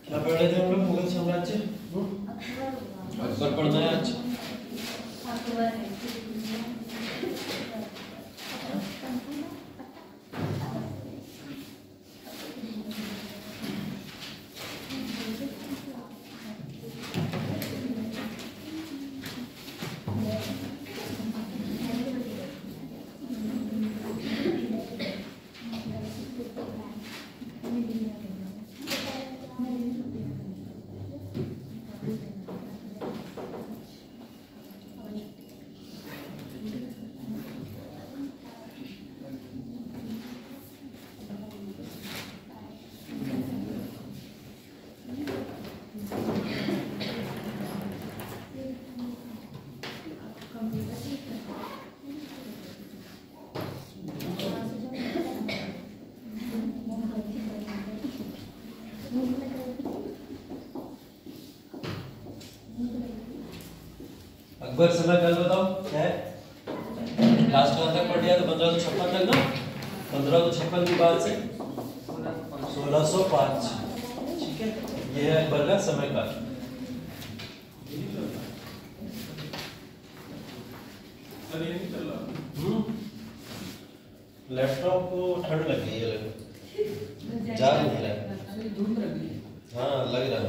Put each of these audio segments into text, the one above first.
क्या पढ़ रहे थे हम लोग? मुगल साम्राज्य अकबर पढ़ना है आज। अकबर समय काल बताओ क्या है? लास्ट कहाँ तक पढ़ लिया? तो 1556 तक ना। 1556 की बात से 1605। ठीक है, ये है अकबर का समय काल। लैपटॉप को ठंड लग गई है, जा नहीं रहा है। हाँ लग रहा है।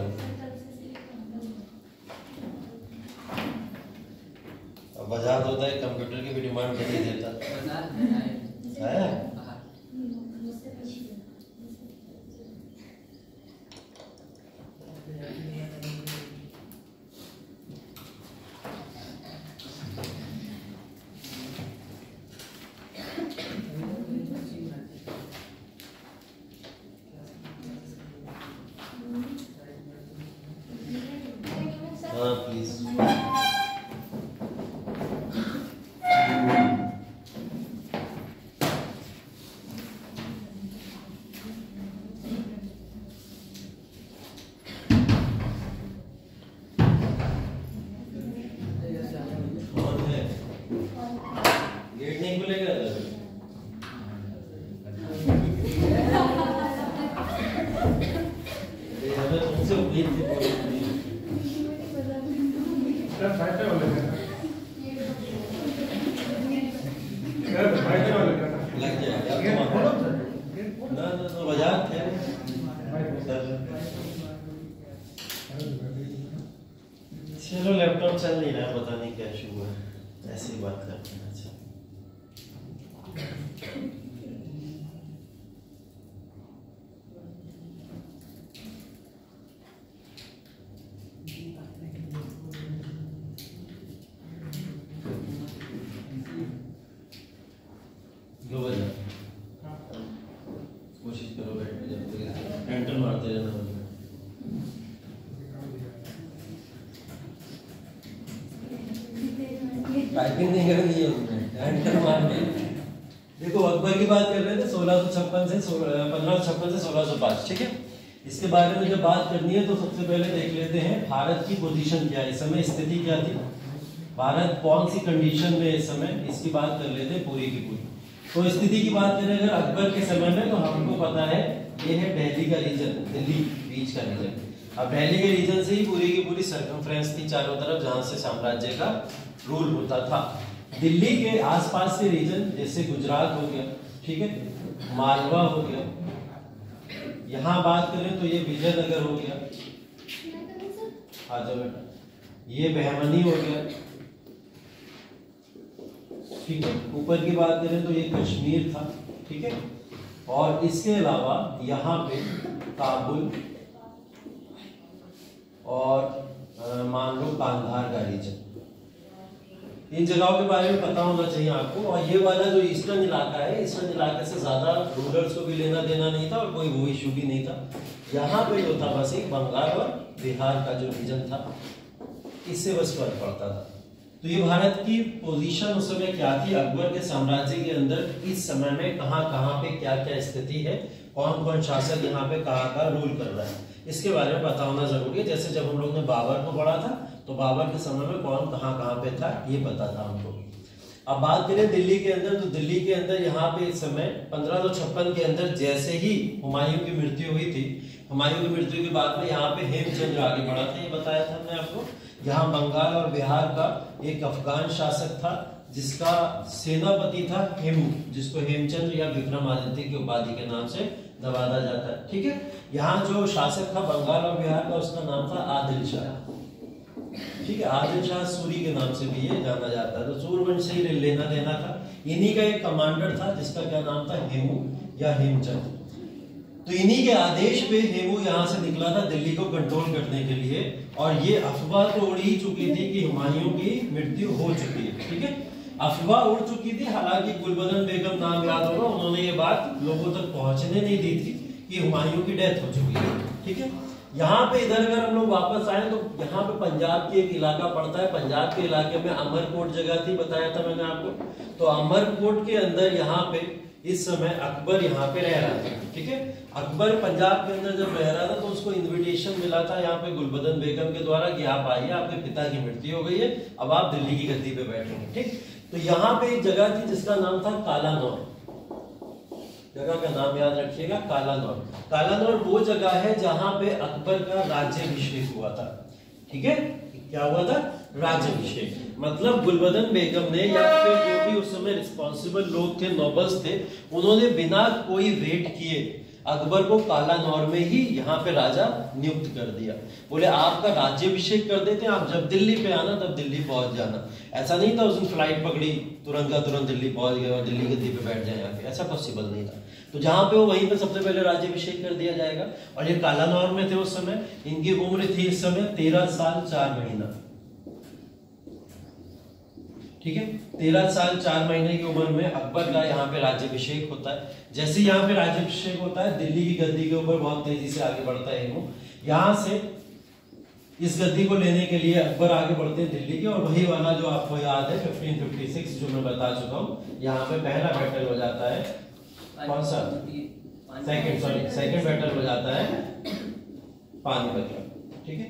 अब बाजार होता है, कंप्यूटर की भी डिमांड कर ही देता है। हाँ प्लीज। गेट नहीं खुलेगा। हमें तुमसे उम्मीद थी। लग जाएगा ना तो बाजार थे। चलो लैपटॉप चल नहीं रहा, पता नहीं क्या इशू हुआ है, ऐसे ही बात करते हैं। अच्छा लो बजा, कोशिश करो बैठ जाओ, एंटर मारते रहना। टाइपिंग नहीं करनी है उसमें, एंटर मारना। देखो अकबर की बात कर रहे थे 1656 से 1556 से 1605। ठीक है, इसके बारे में जब बात करनी है तो सबसे पहले देख लेते हैं भारत की पोजीशन क्या है इस समय, स्थिति क्या थी, भारत कौन सी कंडीशन में इस समय, इसकी बात कर लेते हैं पूरी की पूरी। तो स्थिति की बात करें अगर अकबर के समय में, तो हमको पता है ये है दिल्ली का रीजन, दिल्ली बीच का रीजन। अब दिल्ली के रीजन से ही पूरी की पूरी सर्कमफ्रेंस थी चारों तरफ, जहां से साम्राज्य का रूल होता था। दिल्ली के आसपास के रीजन जैसे गुजरात हो गया, ठीक है, मालवा हो गया, यहाँ बात करें तो ये विजयनगर हो गया, आ जाओ बेटा, ये बहमनी हो गया, ठीक है। ऊपर की बात करें तो ये कश्मीर था, ठीक है। और इसके अलावा यहाँ पे काबुल और मान लो कांधार का रीजन, इन जगहों के बारे में पता होना चाहिए आपको। और ये वाला जो ईस्टर्न इलाका है, ईस्टर्न इलाके से ज्यादा रूलर्स को भी लेना देना नहीं था और कोई वो इशू भी नहीं था। यहाँ पे जो था बस एक बंगाल और बिहार का जो रीजन था, इससे बस फर्क पड़ता था। तो ये भारत की पोजीशन उस समय क्या थी अकबर के साम्राज्य के अंदर, इस समय में कहाँ कहाँ पे क्या क्या स्थिति है, कौन कौन शासक यहाँ पे कहाँ रूल कर रहा है, इसके बारे में पता होना जरूरी है। जैसे जब हम लोग ने बाबर को पढ़ा था तो बाबर के समय में कौन कहाँ पे था ये पता था हमको। अब बात करें दिल्ली के अंदर, तो दिल्ली के अंदर यहाँ पे इस समय 1556 के अंदर जैसे ही हुमायूं की मृत्यु हुई थी, हुमायूं की मृत्यु के बाद में यहाँ पे हेमचंद्र आगे बढ़ा था, ये बताया था मैंने आपको। यहाँ बंगाल और बिहार का एक अफगान शासक था जिसका सेनापति था हेमू, जिसको हेमचंद्र या विक्रमादित्य की उपाधि के नाम से नवाजा जाता है, ठीक है। यहाँ जो शासक था बंगाल और बिहार का, उसका नाम था आदिल शाह, ठीक है। आदिल शाह सूरी के नाम से भी ये जाना जाता है। तो सूर्यवंश से ही लेना देना था। इन्हीं का एक कमांडर था जिसका क्या नाम था, हेमू या हेमचंद। तो इन्हीं के आदेश पे हेमू यहाँ से निकला था दिल्ली को कंट्रोल करने के लिए। और ये अफवाह तो उड़ ही चुकी थी कि हुमायूं की मृत्यु हो चुकी है, ठीक है। अफवाह उड़ चुकी थी, हालांकि गुलबदन बेगम नाम याद होगा, उन्होंने ये बात लोगों तक पहुंचने नहीं दी थी कि हुमायूं की डेथ हो चुकी है, ठीक है। यहाँ पे इधर अगर हम लोग वापस आए तो यहाँ पे पंजाब की एक इलाका पड़ता है। पंजाब के इलाके में अमरकोट जगह थी, बताया था मैंने आपको। तो अमरकोट के अंदर यहाँ पे इस समय अकबर यहाँ पे रह रहा था, ठीक है। अकबर पंजाब के अंदर जब रह रहा था तो उसको इन्विटेशन मिला था यहाँ पे गुलबदन बेगम के द्वारा कि आप आइए, आपके पिता की मृत्यु हो गई है, अब आप दिल्ली की गद्दी पे बैठेंगे, ठीक। तो यहाँ पे एक जगह थी जिसका नाम था कालानौर, जगह का नाम याद रखिएगा, कालानौर। कालानौर वो जगह है जहां पे अकबर का राज्याभिषेक हुआ था, ठीक है। क्या हुआ था, राज्याभिषेक। मतलब गुलबदन बेगम ने या फिर जो भी उस समय रिस्पॉन्सिबल लोग थे, नोबल्स थे, उन्होंने बिना कोई वेट किए अकबर को कालानौर में ही यहाँ पे राजा नियुक्त कर दिया। बोले आपका राज्याभिषेक कर देते हैं, आप जब दिल्ली पे आना तब दिल्ली पहुंच जाना। ऐसा नहीं था उस दिन फ्लाइट पकड़ी तुरंत का तुरंत दिल्ली पहुंच गए और दिल्ली गद्दी पे बैठ जाए आके, ऐसा पॉसिबल नहीं था। तो जहां पे वो वहीं पे सबसे पहले राज्याभिषेक कर दिया जाएगा। और ये कालानौर में थे उस समय। इनकी उम्र थी इस समय 13 साल 4 महीना, ठीक है। 13 साल 4 महीने की उम्र में अकबर का यहाँ पे राज्याभिषेक होता है। जैसे यहाँ पे राज्याभिषेक होता है, दिल्ली की गद्दी के ऊपर बहुत तेजी से आगे बढ़ता है हेमू। यहाँ से इस गद्दी को लेने के लिए अकबर आगे बढ़ते हैं दिल्ली के। और वही वाला जो आपको याद है 1556 जो मैं बता चुका हूँ, यहाँ पे पहला बैटल हो जाता है, कौन सा, सेकंड बैटल हो जाता है पानीपत का, ठीक है।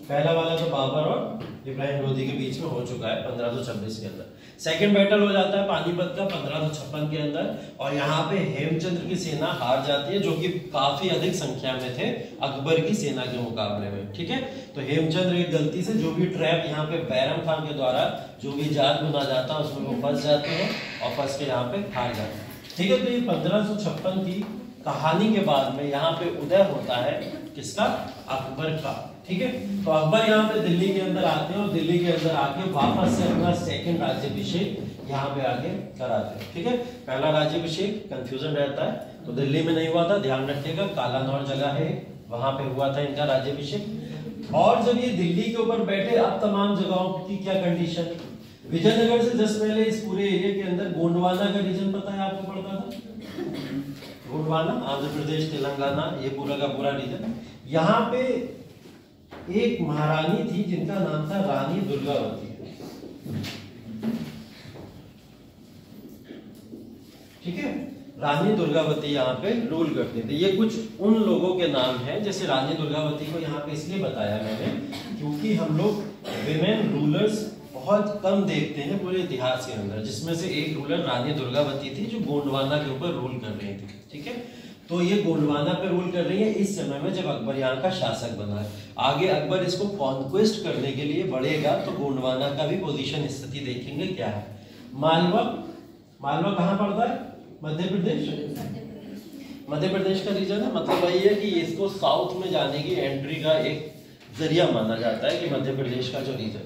पहला वाला तो बाबर और इब्राहिम लोदी के बीच में हो चुका है 1526 के अंदर। सेकंड बैटल हो जाता है पानीपत का 1556 के अंदर। और यहाँ पे हेमचंद्र की सेना हार जाती है, जो कि काफी अधिक संख्या में थे अकबर की सेना के मुकाबले में, ठीक है। तो हेमचंद्र एक गलती से जो भी ट्रैप यहाँ पे बैरम खान के द्वारा जो भी जाल बुना जाता है उसमें वो फंस जाते हैं और फंस के यहाँ पे हार जाते हैं, ठीक है। तो ये 1556 की कहानी के बाद में यहाँ पे उदय होता है किसका, अकबर का, ठीक है। तो अकबर यहाँ पे दिल्ली के अंदर आते हैं और दिल्ली के अंदर आके वापस से अपना सेकंड राज्याभिषेक यहाँ पे आगे कराते हैं, ठीक है। पहला राज्याभिषेक कंफ्यूजन रहता है, तो दिल्ली में नहीं हुआ था, ध्यान रखिएगा। कालानौर जगह है, वहां पे हुआ था इनका राज्याभिषेक। और जब ये दिल्ली के ऊपर बैठे, अब तमाम जगहों की क्या कंडीशन, विजयनगर से जस्ट पहले इस पूरे एरिया के अंदर गोंडवाना का रीजन पता है आपको, पड़ता था गोंडवाना, आंध्र प्रदेश, तेलंगाना, ये पूरा का पूरा रीजन। यहाँ पे एक महारानी थी जिनका नाम था रानी दुर्गावती, ठीक है। रानी दुर्गावती यहाँ पे रूल करते थे। ये कुछ उन लोगों के नाम हैं, जैसे रानी दुर्गावती को यहाँ पे इसलिए बताया मैंने क्योंकि हम लोग विमेन रूलर्स बहुत कम देखते हैं पूरे इतिहास के अंदर, जिसमें से एक रूलर रानी दुर्गावती थी जो गोंडवाना के ऊपर रूल कर रही थी, ठीक है। तो ये गोंडवाना पे रूल कर रही है इस समय में जब अकबर यहाँ का शासक बना है। आगे अकबर इसको कॉन्क्वेस्ट करने के लिए बढ़ेगा तो गोंडवाना का भी पोजीशन स्थिति देखेंगे क्या है। मालवा, मालवा कहाँ पड़ता है, मध्य प्रदेश, मध्य प्रदेश का रीजन है। मतलब वही है कि इसको साउथ में जाने की एंट्री का एक जरिया माना जाता है कि मध्य प्रदेश का जो रीजन,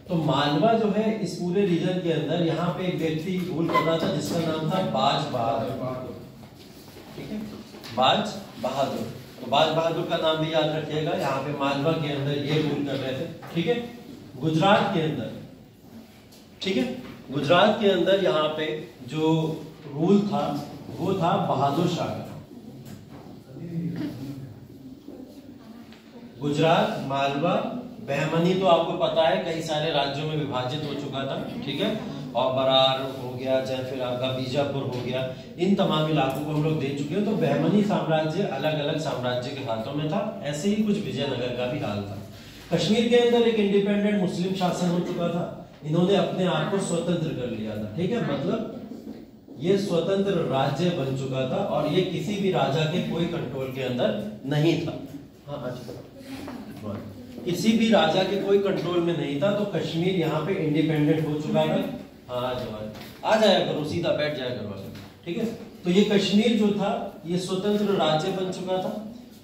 तो मालवा जो है इस पूरे रीजन के अंदर यहाँ पे एक व्यक्ति रूल करता था जिसका नाम था बाज बहादुर। ठीक है, बाज बहादुर। तो बाज बहादुर का नाम भी याद रखिएगा। यहाँ पे मालवा के अंदर ये रूल कर रहे थे। ठीक है, गुजरात के अंदर, ठीक है, गुजरात के अंदर यहाँ पे जो रूल था वो था बहादुर शाह का। गुजरात, मालवा, बहमनी तो आपको पता है कई सारे राज्यों में विभाजित हो चुका था। ठीक है, और बरार हो गया, चाहे फिर आपका बीजापुर हो गया, इन तमाम इलाकों को हम लोग दे चुके हैं। तो बहमनी साम्राज्य अलग अलग साम्राज्य के हाथों में था। ऐसे ही कुछ विजयनगर का भी हाल था। कश्मीर के अंदर एक इंडिपेंडेंट मुस्लिम शासन हो चुका था। इन्होंने अपने आप को स्वतंत्र कर लिया था। ठीक है, मतलब ये स्वतंत्र राज्य बन चुका था और ये किसी भी राजा के कोई कंट्रोल के अंदर नहीं था। हाँ, किसी भी राजा के कोई कंट्रोल में नहीं था। तो कश्मीर यहाँ पे इंडिपेंडेंट हो चुका था। हाँ, आ जाया करो, सीधा बैठ जाया करो। ठीक है, तो ये कश्मीर जो था ये स्वतंत्र राज्य बन चुका था।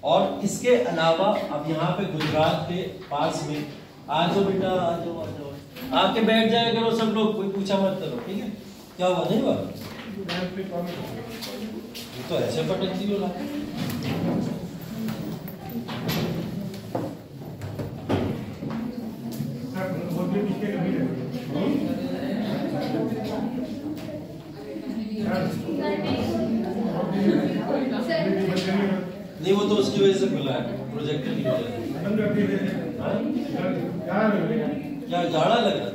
और इसके अलावा अब यहाँ पे गुजरात के पास में, आ जाओ बेटा, आ जाओ, आ जाओ, आके बैठ जाया करो सब लोग, कोई पूछा मत करो। ठीक है, क्या हुआ, नहीं हुआ? तो ऐसे पटकती हो नहीं, वो तो उसकी वजह से खुला है, प्रोजेक्टर की वजह से। क्या जाड़ा लग रहा था?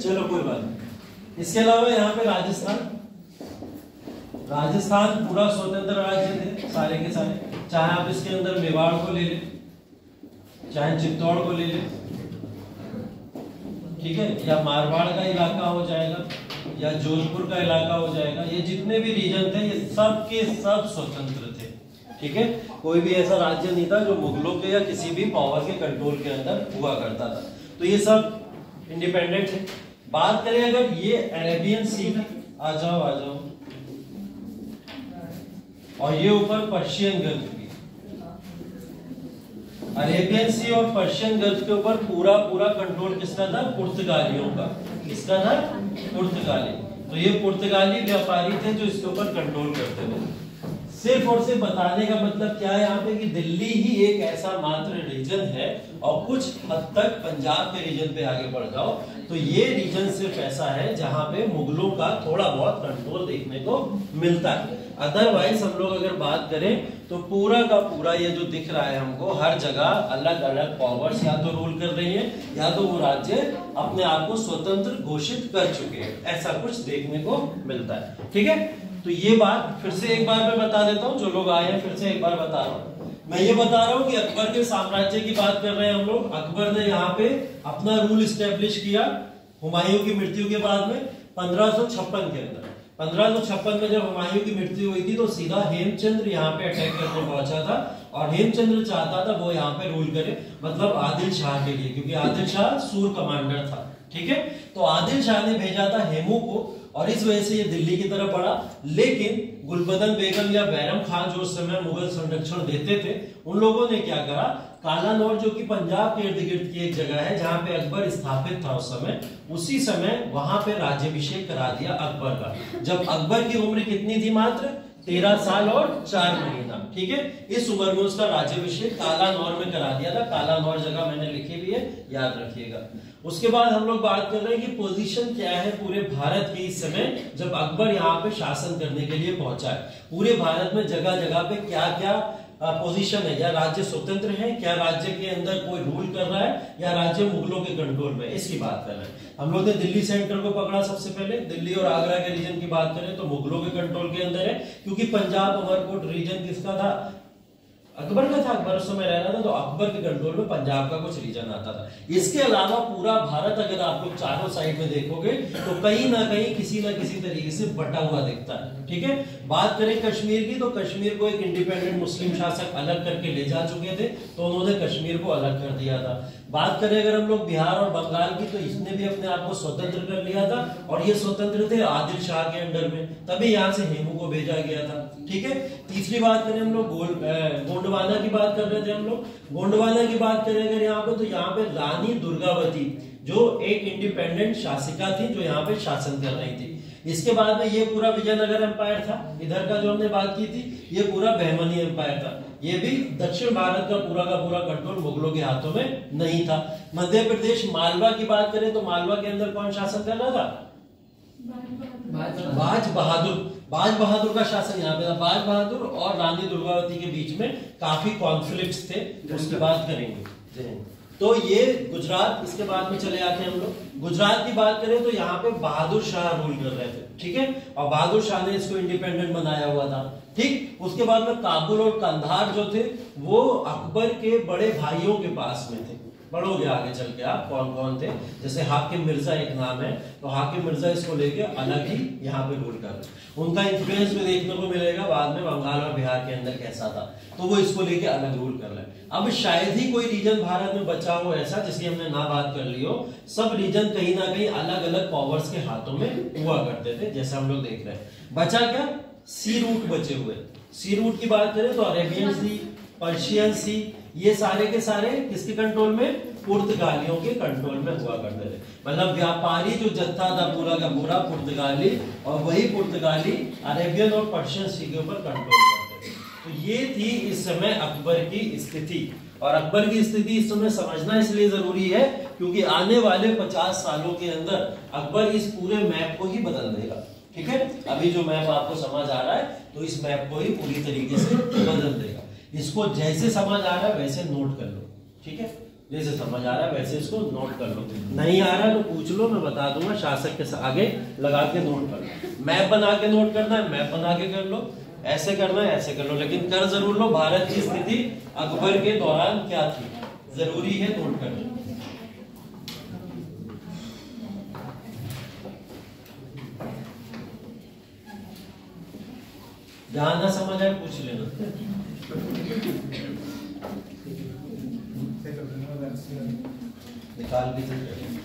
चलो कोई बात नहीं। इसके अलावा यहाँ पे राजस्थान पूरा स्वतंत्र राज्य थे सारे के सारे। चाहे आप इसके अंदर मेवाड़ को ले लें, चाहे चित्तौड़ को ले लें, ठीक है, या मारवाड़ का इलाका हो जाएगा या जोधपुर का इलाका हो जाएगा, ये जितने भी रीजन थे ये सब के सब स्वतंत्र थे। ठीक है, कोई भी ऐसा राज्य नहीं था जो मुगलों के या किसी भी पावर के कंट्रोल के अंदर हुआ करता था। तो ये सब इंडिपेंडेंट है। बात करें अगर ये अरेबियन सी, आ जाओ आ जाओ, और ये ऊपर पर्शियन गल्फ की, अरेबियन सी और पर्शियन गल्फ के ऊपर पूरा पूरा कंट्रोल किसका था? पुर्तगालियों का। किसका था? पुर्तगाली। तो ये पुर्तगाली व्यापारी थे जो इसके ऊपर कंट्रोल करते थे। सिर्फ और सिर्फ बताने का मतलब क्या है यहाँ पे कि दिल्ली ही एक ऐसा मात्र रीजन है, और कुछ हद तक पंजाब के रीजन पे आगे बढ़ जाओ तो ये रीजन सिर्फ ऐसा है जहां पे मुगलों का थोड़ा बहुत कंट्रोल देखने को मिलता है। अदरवाइज हम लोग अगर बात करें तो पूरा का पूरा ये जो दिख रहा है हमको, हर जगह अलग अलग पावर्स या तो रूल कर रही है या तो वो राज्य अपने आप को स्वतंत्र घोषित कर चुके हैं। ऐसा कुछ देखने को मिलता है। ठीक है, तो ये बात फिर से एक बार मैं बता देता हूँ, जो लोग आए हैं फिर से एक बार बता रहा हूँ। मैं ये बता रहा हूँ कि अकबर के साम्राज्य की बात कर रहे हैं हम लोग। अकबर ने यहाँ पे अपना रूल स्टैब्लिश किया हुमायूं की मृत्यु के बाद में 1556 के अंदर। 1556 में जब हुमायूं की मृत्यु हुई थी तो सीधा हेमचंद्र यहाँ पे अटैक करने पहुंचा था, और हेमचंद्र चाहता था वो यहाँ पे रूल करे, मतलब आदिल शाह के लिए, क्योंकि आदिल शाह सूर कमांडर था। ठीक है, तो आदिल शाह ने भेजा था हेमू को, और इस वजह से ये दिल्ली की तरफ बढ़ा। लेकिन गुलबदन बेगम या बैरम खान जो उस समय मुगल संरक्षण देते थे, उन लोगों ने क्या करा, कालानौर जो कि पंजाब के इर्द गिर्द की एक जगह है जहां पे अकबर स्थापित था उस समय, उसी समय वहां पे राज्याभिषेक करा दिया अकबर का। जब अकबर की उम्र कितनी थी? मात्र 13 साल और 4 महीना। ठीक है, इस उम्र में उसका राज्याभिषेक कालानौर में करा दिया था। कालानौर जगह मैंने लिखी भी है, याद रखिएगा। उसके बाद हम लोग बात कर रहे हैं कि पोजीशन क्या है पूरे भारत की इस समय जब अकबर यहाँ पे शासन करने के लिए पहुंचा है। पूरे भारत में जगह जगह पे क्या क्या पोजीशन है, या राज्य स्वतंत्र है, क्या राज्य के अंदर कोई रूल कर रहा है, या राज्य मुगलों के कंट्रोल में, इसकी बात कर रहे हैं। हम लोग ने दिल्ली सेंटर को पकड़ा सबसे पहले। दिल्ली और आगरा के रीजन की बात करें तो मुगलों के कंट्रोल के अंदर है, क्योंकि पंजाब अमरकोट रीजन किसका था? अकबर का था, अकबर उस समय रह रहा था, तो अकबर के कंट्रोल में पंजाब का कुछ रीजन आता था। इसके अलावा पूरा भारत अगर आप लोग चारों साइड में देखोगे तो कहीं ना कहीं किसी ना किसी तरीके से बटा हुआ दिखता है। ठीक है, बात करें कश्मीर की, तो कश्मीर को एक इंडिपेंडेंट मुस्लिम शासक अलग करके ले जा चुके थे, तो उन्होंने कश्मीर को अलग कर दिया था। बात करें अगर हम लोग बिहार और बंगाल की, तो इसने भी अपने आप को स्वतंत्र कर लिया था, और ये स्वतंत्र थे आदिल शाह के अंडर में, तभी यहाँ से हेमू को भेजा गया था। ठीक है, तीसरी बात करें हम लोग गोंडवाना की बात कर रहे थे हम लोग, गोंडवाना की बात करें अगर यहाँ पे, तो यहाँ पे रानी दुर्गावती जो एक इंडिपेंडेंट शासिका थी जो यहाँ पे शासन कर रही थी। इसके बाद में ये पूरा विजयनगर एम्पायर था, इधर का जो हमने बात की थी ये पूरा बहमनी एम्पायर था, ये भी दक्षिण भारत का पूरा कंट्रोल मुगलों के हाथों में नहीं था। मध्य प्रदेश मालवा की बात करें तो मालवा के अंदर कौन शासन कर रहा था? बाज बहादुर का शासन यहाँ पे था। बाज बहादुर और रानी दुर्गावती के बीच में काफी कॉन्फ्लिक्ट्स थे, उसकी बात करेंगे। तो ये गुजरात, इसके बाद में चले आते हैं हम लोग गुजरात की बात करें तो यहाँ पे बहादुर शाह रूल कर रहे थे। ठीक है, और बहादुर शाह ने इसको इंडिपेंडेंट बनाया हुआ था। ठीक, उसके बाद में काबुल और कंधार जो थे वो अकबर के बड़े भाइयों के पास में थे। पढ़ोगे आगे चल के आप कौन कौन थे, जैसे हाकिम मिर्जा एक नाम है, तो हाकिम मिर्जा इसको लेके अलग ही यहाँ पे रूल कर रहे। उनका इन्फ्लुएंस भी देखने को मिलेगा बाद में बंगाल और बिहार के अंदर कैसा था, तो वो इसको लेके अलग रूल कर रहे हैं। अब शायद ही कोई रीजन भारत में बचा हो ऐसा जिसकी हमने ना बात कर ली हो, सब रीजन कहीं ना कहीं अलग अलग पावर्स के हाथों में हुआ करते थे, जैसे हम लोग देख रहे हैं। बचा क्या? सी रूट बचे हुए। सी रूट की बात करें तो अरेबियन सी, पर्शियन सी, ये सारे के सारे किसके कंट्रोल में? पुर्तगालियों के कंट्रोल में हुआ करते थे। मतलब व्यापारी जो जत्था था पूरा का पूरा पुर्तगाली, और वही पुर्तगाली अरेबियन और पर्शियन सी के ऊपर कंट्रोल करते थे। तो ये थी इस समय अकबर की स्थिति, और अकबर की स्थिति इस समय समझना इसलिए जरूरी है क्योंकि आने वाले 50 सालों के अंदर अकबर इस पूरे मैप को ही बदल देगा। ठीक है, अभी जो मैप आपको समझ आ रहा है तो इस मैप को ही पूरी तरीके से बदल देगा। इसको जैसे समझ आ रहा है वैसे नोट कर लो। ठीक है, जैसे समझ आ रहा है वैसे इसको नोट कर लो, नहीं आ रहा तो पूछ लो, मैं बता दूंगा, शासक के आगे लगा के नोट कर लो। मैप बना के नोट करना है, मैप बना के कर लो, ऐसे करना है ऐसे कर लो, लेकिन कर जरूर लो भारत की स्थिति अकबर के दौरान क्या थी, जरूरी है नोट करना। जहां ना समझ आए पूछ लेना। निकाल भी सकते हैं।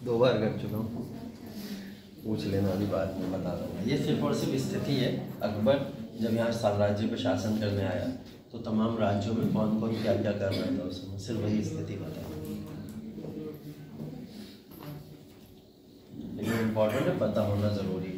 दो बार कर चुका हूँ, पूछ लेना, अभी बाद में बता दूंगा। ये सिर्फ और सिर्फ स्थिति है, अकबर जब यहाँ साम्राज्य पे शासन करने आया तो तमाम राज्यों में कौन कौन क्या क्या कर रहा था उसमें सिर्फ वही स्थिति बता, लेकिन इम्पोर्टेंट है, पता होना जरूरी है।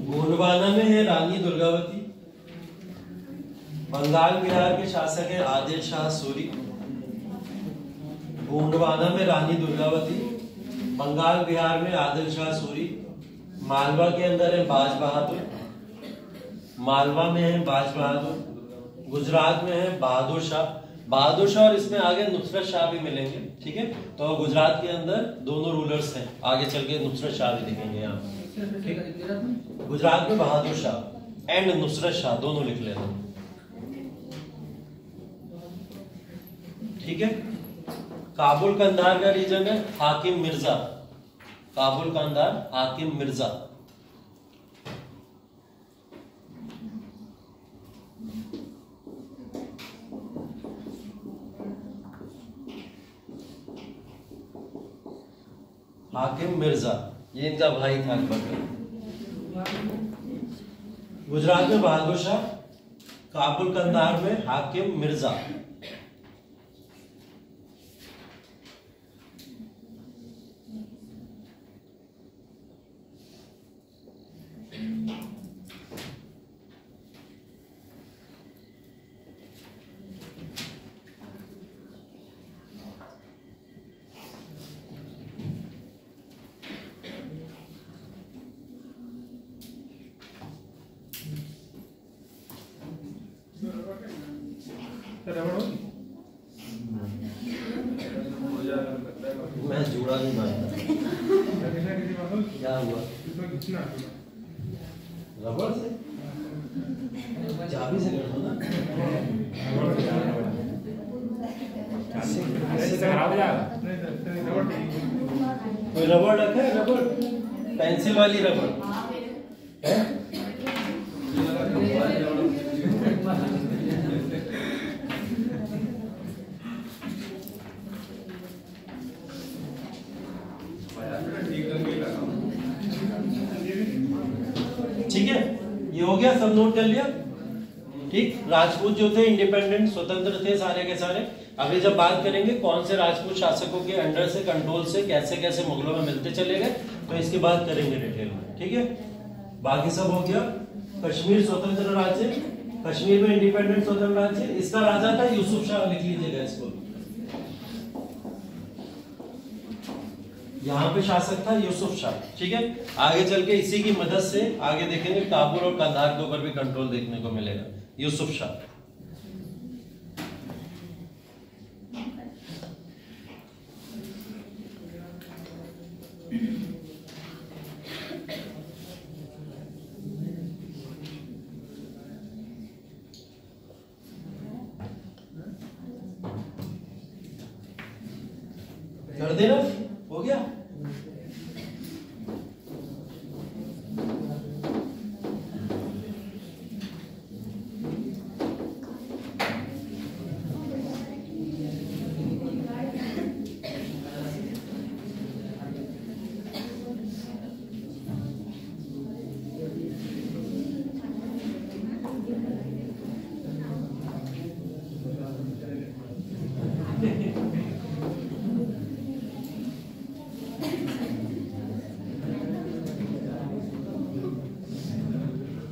गोंडवाना में है रानी दुर्गावती, बंगाल बिहार के शासक है आदिल शाह सूरी। गोंडवाना में रानी दुर्गावती, बंगाल बिहार में आदिल शाह सूरी, मालवा के अंदर है बाज बहादुर, मालवा में है बाज बहादुर, गुजरात में है बहादुर शाह। बहादुर शाह और इसमें आगे नुसरत शाह भी मिलेंगे। ठीक है, तो गुजरात के अंदर दोनों रूलर्स हैं, आगे चल के नुसरत शाह भी दिखेंगे यहाँ। गुजरात में बहादुर शाह एंड नुसरत शाह दोनों लिख लेना, ठीक है। काबुल कंधार का रीजन है हाकिम मिर्जा, काबुल कंधार हाकिम मिर्जा। हाकिम मिर्जा ये इनका भाई था अकबर का। गुजरात में बहादुर शाह, काबुल कंधार में हाकिम मिर्जा। मैं जुड़ा नहीं पाया, क्या हुआ? रबड़ से चाबी से कर दो ना, कोई रबड़ रखा है? रबड़ पेंसिल वाली रबड़ है? ठीक है, ये हो गया, सब नोट कर लिया, ठीक। राजपूत जो थे इंडिपेंडेंट स्वतंत्र थे सारे के सारे। अभी जब बात करेंगे कौन से राजपूत शासकों के अंडर से कंट्रोल से कैसे कैसे मुगलों में मिलते चले गए, तो इसकी बात करेंगे डिटेल में, ठीक है। बाकी सब हो गया। कश्मीर स्वतंत्र राज्य, कश्मीर में इंडिपेंडेंट स्वतंत्र राज्य, इसका राजा था यूसुफ शाह, लिख लीजिएगा इसको। यहाँ पे शासक था यूसुफ शाह, ठीक है। आगे चल के इसी की मदद से आगे देखेंगे काबुल और कंधार के ऊपर भी कंट्रोल देखने को मिलेगा, यूसुफ शाह। कर देना, हो गया।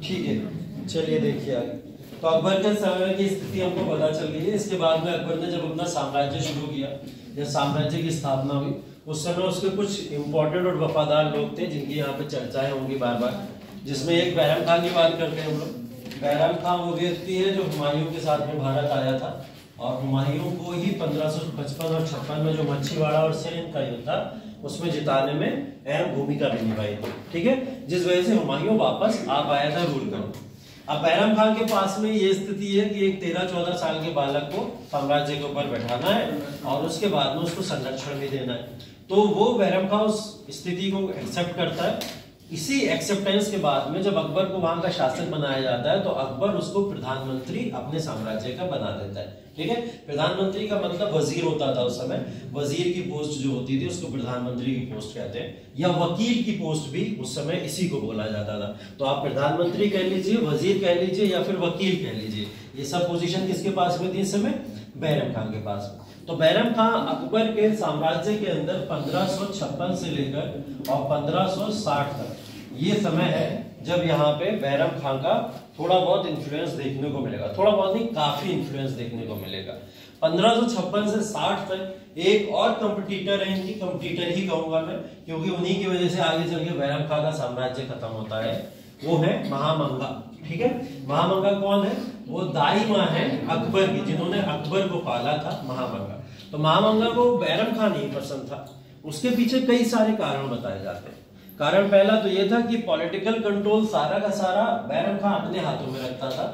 ठीक है, चलिए देखिए आगे। तो अकबर के समय की स्थिति हमको पता चल गई है। इसके बाद में अकबर ने जब अपना साम्राज्य शुरू किया, जब साम्राज्य की स्थापना हुई, उस समय उसके कुछ इंपॉर्टेंट और वफादार लोग थे जिनकी यहाँ पे चर्चाएं होंगी बार बार, जिसमें एक बैरम खान की बात करते हैं हम लोग। बैरम खान वो व्यक्ति है जो हुमायूं के साथ में भारत आया था, और हुमायूं को ही 1555 और 56 में जो मच्छीवाड़ा और सिंध का युद्ध था उसमें जिताने में अहम भूमिका भी निभाई थी, ठीक है। जिस वजह से हुमायूं वापस आ पाया था रूल करने। अब बैरम खान के पास में ये स्थिति है कि एक 13-14 साल के बालक को साम्राज्य के ऊपर बैठाना है और उसके बाद में उसको संरक्षण भी देना है। तो वो बैरम खान उस स्थिति को एक्सेप्ट करता है। इसी एक्सेप्टेंस के बाद में जब अकबर को वहां का शासक बनाया जाता है तो अकबर उसको प्रधानमंत्री अपने साम्राज्य का बना देता है, ठीक है। प्रधानमंत्री का मतलब वजीर होता था उस समय। वजीर की पोस्ट जो होती थी उसको प्रधानमंत्री की पोस्ट कहते हैं, या वकील की पोस्ट भी उस समय इसी को बोला जाता था। तो आप प्रधानमंत्री कह लीजिए, वजीर कह लीजिए, या फिर वकील कह लीजिए, ये सब पोजीशन किसके पास में थी इस समय? बैरम खान के पास में। तो बैरम खान अकबर के साम्राज्य के अंदर 1556 से लेकर और 1560 तक ये समय है जब यहाँ पे बैरम खान का थोड़ा बहुत इन्फ्लुएंस देखने को मिलेगा। थोड़ा बहुत नहीं, काफी इन्फ्लुएंस देखने को मिलेगा। 1556 से 60 तक एक और कंपटीटर है इनकी, कंपटीटर ही कहूंगा मैं, क्योंकि उन्हीं की वजह से आगे चल के बैरम खान का साम्राज्य खत्म होता है। वो है महामंगा, ठीक है। महामंगा कौन है? वो दाई माँ है अकबर की, जिन्होंने अकबर को पाला था, महामंगा। तो महामंगा को बैरम खान नहीं पसंद था। उसके पीछे कई सारे कारण बताए जाते हैं। कारण पहला तो ये था कि पॉलिटिकल कंट्रोल सारा का सारा बैरम खां अपने हाथों में रखता था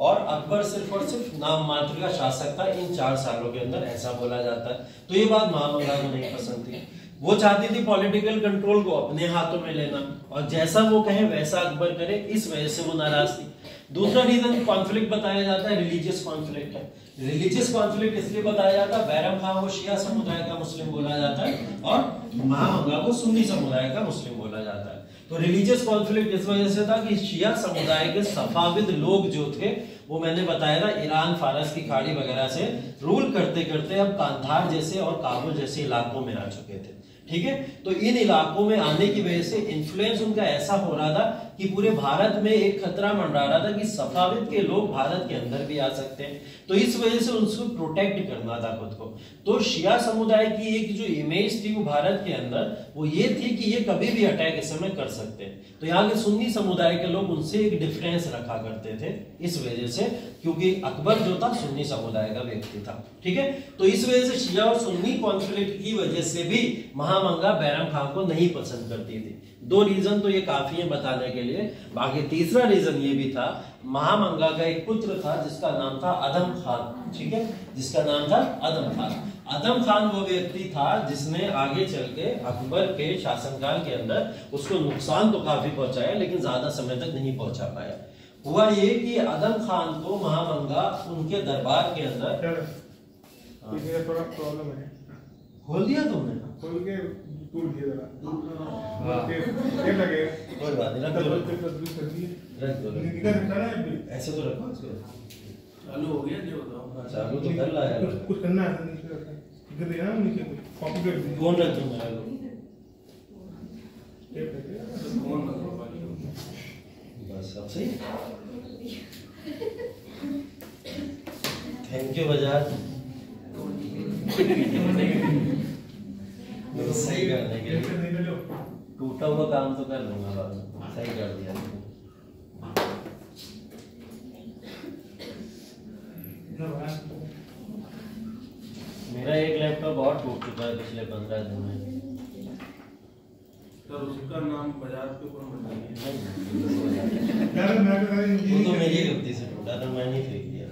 और अकबर सिर्फ और सिर्फ नाम मात्र का शासक था इन 4 सालों के अंदर, ऐसा बोला जाता है। तो ये बात महामंगा को नहीं पसंद थी। वो चाहती थी पॉलिटिकल कंट्रोल को अपने हाथों में लेना और जैसा वो कहे वैसा अकबर करे, इस वजह से वो नाराज थी। दूसरा रीजन कॉन्फ्लिक्ट बताया जाता है, रिलीजियस कॉन्फ्लिक्ट है। रिलीजियस कॉन्फ्लिक्ट इसलिए बताया जाता है, बैरम खां को शिया समुदाय का मुस्लिम बोला जाता है और महामंगा को सुन्नी समुदाय का मुस्लिम बोला जाता है। तो रिलीजियस कॉन्फ्लिक्ट इस वजह से था कि शिया समुदाय के सफाविद लोग जो थे, वो मैंने बताया था ईरान फारस की खाड़ी वगैरह से रूल करते करते अब कांधार जैसे और काबुल जैसे इलाकों में आ चुके थे। ठीक है, तो इन इलाकों में आने की वजह से इन्फ्लुएंस उनका ऐसा हो रहा था कि पूरे भारत में एक खतरा मंडरा रहा था कि सफाविद के लोग भारत के अंदर भी आ सकते हैं। तो इस वजह से उनको प्रोटेक्ट करना था खुद को। तो शिया समुदाय की एक जो इमेज थी वो भारत के अंदर वो ये थी कि ये कभी भी अटैक इस समय कर सकते हैं। तो यहाँ के सुन्नी समुदाय के लोग उनसे एक डिफरेंस रखा करते थे इस वजह से, क्योंकि अकबर जो था सुन्नी समुदाय का व्यक्ति था। ठीक है, तो इस वजह से शिया और सुन्नी कॉन्फ्लिक्ट की वजह से भी महामंगा बैरम खां को नहीं पसंद करती थी। 2 रीजन तो ये काफी है बताने के लिए। बाकी तीसरा रीजन ये भी था, महामंगा का एक पुत्र था जिसका नाम था अदम खान। ठीक है, जिसका नाम था अदम खान। अदम खान वो व्यक्ति था जिसने आगे चल के अकबर के शासनकाल के अंदर उसको नुकसान तो काफी पहुंचाया, लेकिन ज्यादा समय तक नहीं पहुंचा पाया। हुआ ये कि अदम खान को महामंगा उनके दरबार के अंदर थोड़ा प्रॉब्लम है। खोल दिया तुमने? खोल के टूट गया जरा। ये लगे कोई बात नहीं, रख दो। ऐसे तो रखो इसको। चालू हो गया जो बताओ। चालू तो कर लाया। कुछ करना है नीचे रखना। इधर देना नीचे कॉपी कर दो। कौन रख दूं मैं? फोन रखो बस अब सही। थैंक यू बजाज सही करने के लिए। टूटा हुआ काम तो कर लूंगा बाद में, सही कर दिया। मेरा एक लैपटॉप और टूट चुका है पिछले 15 दिन में। तो उसका नाम बजाज पे कौन बताएंगे? वो तो मेरी गलती से टूटा था, मैंने फेंक दिया।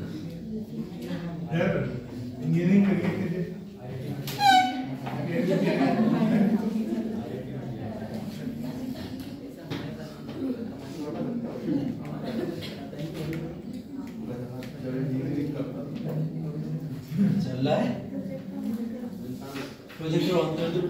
इंजीनियरिंग करके चल रहा है प्रोजेक्टर ऑन कर दो।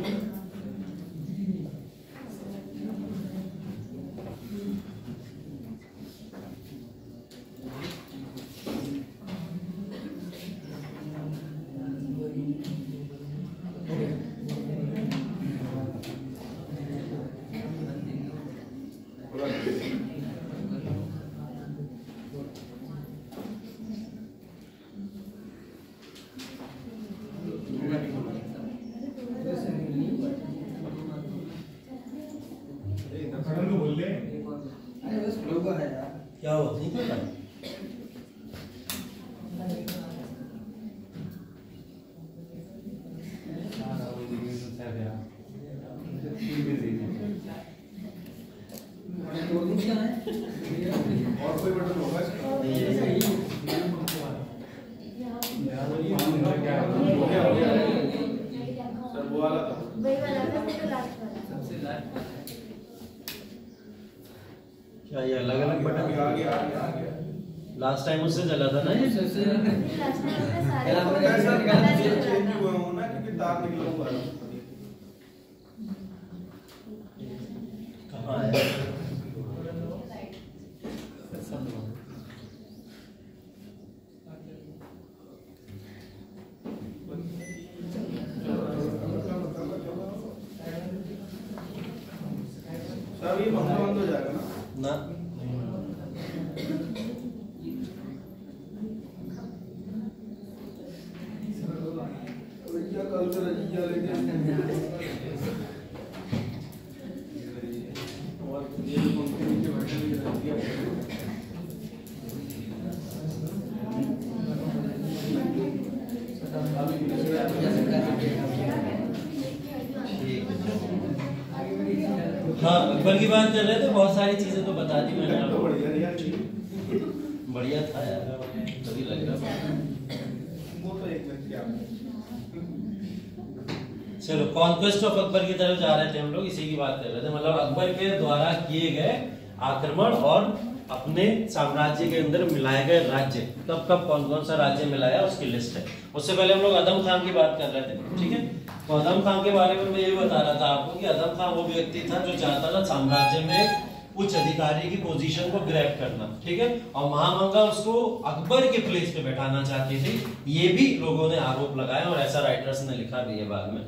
क्या हुआ? नहीं पता। और कोई बटन होगा सर? वो वाला था क्या ये अलग अलग बटन? आ गया लास्ट टाइम उससे चला था ना ये? चेंज हुआ हो ना, क्योंकि तार निकला हुआ है। कहाँ है? सर ये बंद हो जाएगा ना? ना कल से रजिया लेके और ये कंपनी के बैठने के रजिया ठीक है। हाँ अकबर की बात कर रहे थे, बहुत सारी चीजें तो बता दी मैंने तो आपको। बढ़िया नहीं यार, बढ़िया था यार, तभी लग रहा था। वो तो एक मिनट क्या चलो कॉन्क्वेस्ट ऑफ अकबर की तरफ जा रहे थे हम लोग, इसी की बात कर रहे थे। मतलब अकबर के द्वारा किए गए आक्रमण और अपने साम्राज्य के अंदर मिलाए गए राज्य, कब कब कौन कौन सा राज्य मिलाया उसकी लिस्ट है। उससे पहले हम लोग अदम खान की बात कर रहे थे, ठीक है। तो अदम खान के बारे में मैं ये बता रहा था आपको कि अदम खान वो व्यक्ति था जो चाहता था साम्राज्य में उच्च अधिकारी की पोजीशन को ग्रैब करना, ठीक है। और महामंगा उसको अकबर के प्लेस पे बैठाना चाहती थी, ये भी लोगों ने आरोप लगाया और ऐसा राइटर्स ने लिखा भी है बाद में।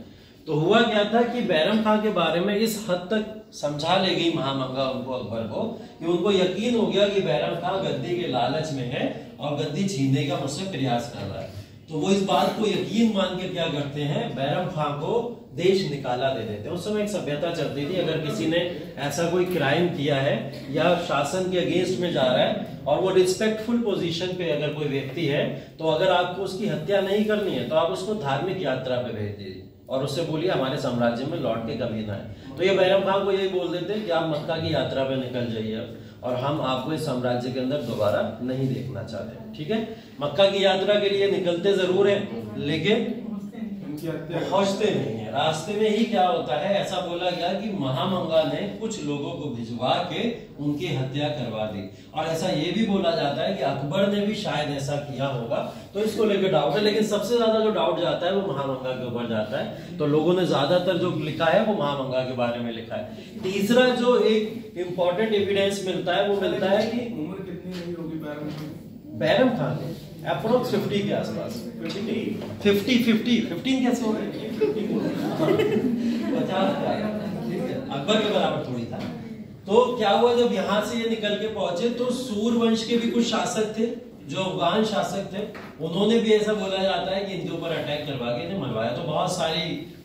तो हुआ क्या था कि बैरम खां के बारे में इस हद तक समझा ले गई महामंगा उनको, अकबर को, कि उनको यकीन हो गया कि बैरम खां गद्दी के लालच में है और गद्दी छीनने का मुझसे प्रयास कर रहा है। तो वो इस बात को यकीन मान के क्या करते हैं, बैरम खां को देश निकाला दे देते हैं। उस समय एक सभ्यता चलती थी, अगर किसी ने ऐसा कोई क्राइम किया है या शासन के अगेंस्ट में जा रहा है और वो रिस्पेक्टफुल पोजीशन पे अगर कोई व्यक्ति है, तो अगर आपको उसकी हत्या नहीं करनी है तो आप उसको धार्मिक यात्रा पे भेज दीजिए और उससे बोलिए हमारे साम्राज्य में लौट के कभी ना आए। तो ये बैरम खान को यही बोल देते कि आप मक्का की यात्रा पे निकल जाइए और हम आपको इस साम्राज्य के अंदर दोबारा नहीं देखना चाहते, ठीक है। मक्का की यात्रा के लिए निकलते जरूर है लेकिन पहुंचते नहीं है। रास्ते में ही क्या होता है, ऐसा बोला गया कि महामंगा ने कुछ लोगों को भिजवा के उनकी हत्या करवा दी। और ऐसा ये भी बोला जाता है कि अकबर ने भी शायद ऐसा किया होगा, तो इसको लेकर डाउट है। लेकिन सबसे ज्यादा जो डाउट जाता है वो महामंगा के ऊपर जाता है। तो लोगों ने ज्यादातर जो लिखा है वो महामंगा के बारे में लिखा है। तीसरा जो एक इंपॉर्टेंट एविडेंस मिलता है वो मिलता है कि उम्र कितनी नहीं होगी बैरम खान अप्रोक्स 50 के आसपास, 15 कैसे हो गए 50 अकबर के बराबर थोड़ी था। तो क्या हुआ, जब यहाँ से ये निकल के पहुंचे तो सूर्यवंश के भी कुछ शासक थे, जो अफगान शासक थे, उन्होंने भी ऐसा बोला जाता है कि इनके ऊपर अटैक करवा के इन्हें मरवाया। तो बहुत सारी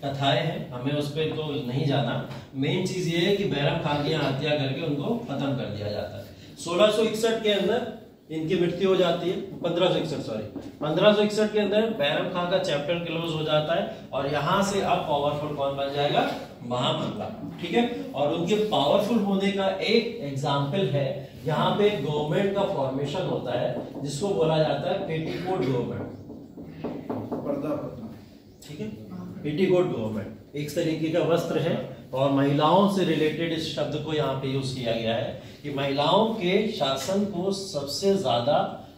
कथाएं हैं, हमें उस पर तो नहीं जाना। मेन चीज ये है कि बैरम खान की यहाँ हत्या करके उनको खत्म कर दिया जाता है। 1661 के अंदर इनकी मृत्यु हो जाती है, 1561 के अंदर बैरम खान का चैप्टर क्लोज हो जाता है और यहां से अब पावरफुल कौन बन जाएगा, महामंगा, ठीक है। और उनके पावरफुल होने का एक एग्जाम्पल है, यहाँ पे गवर्नमेंट का फॉर्मेशन होता है जिसको बोला जाता है पेटीकोट गवर्नमेंट, ठीक है। पेटीकोट गवर्नमेंट एक तरीके का वस्त्र है और महिलाओं से रिलेटेड इस शब्द को यहाँ पे यूज किया गया है कि महिलाओं के शासन को सबसे ज्यादा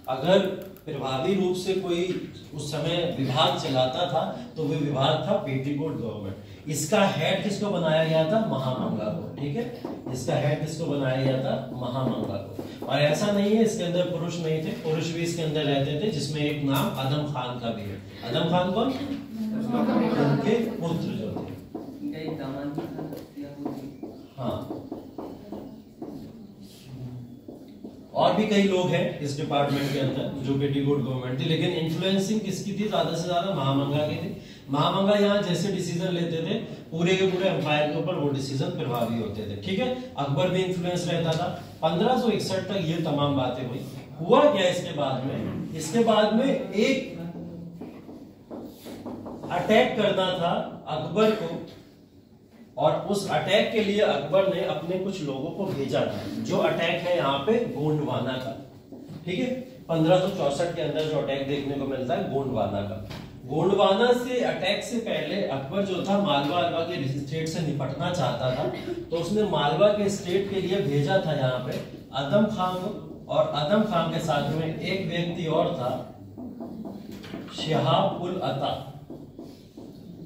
अगर प्रभावी रूप से कोई उस समय विभाग चलाता था तो वो विभाग था पेटीकोट गवर्नमेंट। इसका हेड किसको बनाया गया था, महामंगा को, ठीक है। इसका हेड किसको बनाया गया था, महामंगा को। और ऐसा नहीं है इसके अंदर पुरुष नहीं थे, पुरुष भी इसके अंदर रहते थे, जिसमें एक नाम अदम खान का भी है। अदम खान कौन, उनके पुत्र जो थे, हाँ। और भी कई लोग हैं इस डिपार्टमेंट के अंदर जो पेटीकोट गवर्नमेंट थी, लेकिन इन्फ्लुएंसिंग किसकी थी, ज्यादा से ज्यादा महामंगा की थी। महामंगा यहाँ जैसे डिसीजन लेते थे पूरे के पूरे एम्पायर के ऊपर वो डिसीजन प्रभावी होते थे, ठीक है। अकबर भी इन्फ्लुएंस रहता था। 1561 तक ये तमाम बातें हुई। हुआ क्या इसके बाद में, इसके बाद में एक अटैक करना था अकबर को और उस अटैक के लिए अकबर ने अपने कुछ लोगों को भेजा था। जो अटैक है यहाँ पे गोंडवाना का, ठीक है। 1564 के अंदर जो अटैक देखने को मिलता है गोंडवाना का। गोंडवाना से अटैक से पहले अकबर जो था मालवा के स्टेट से निपटना चाहता था, तो उसने मालवा के स्टेट के लिए भेजा था यहाँ पे अदम खान को, और अदम खान के साथ में एक व्यक्ति और था, शिहाब उल अता।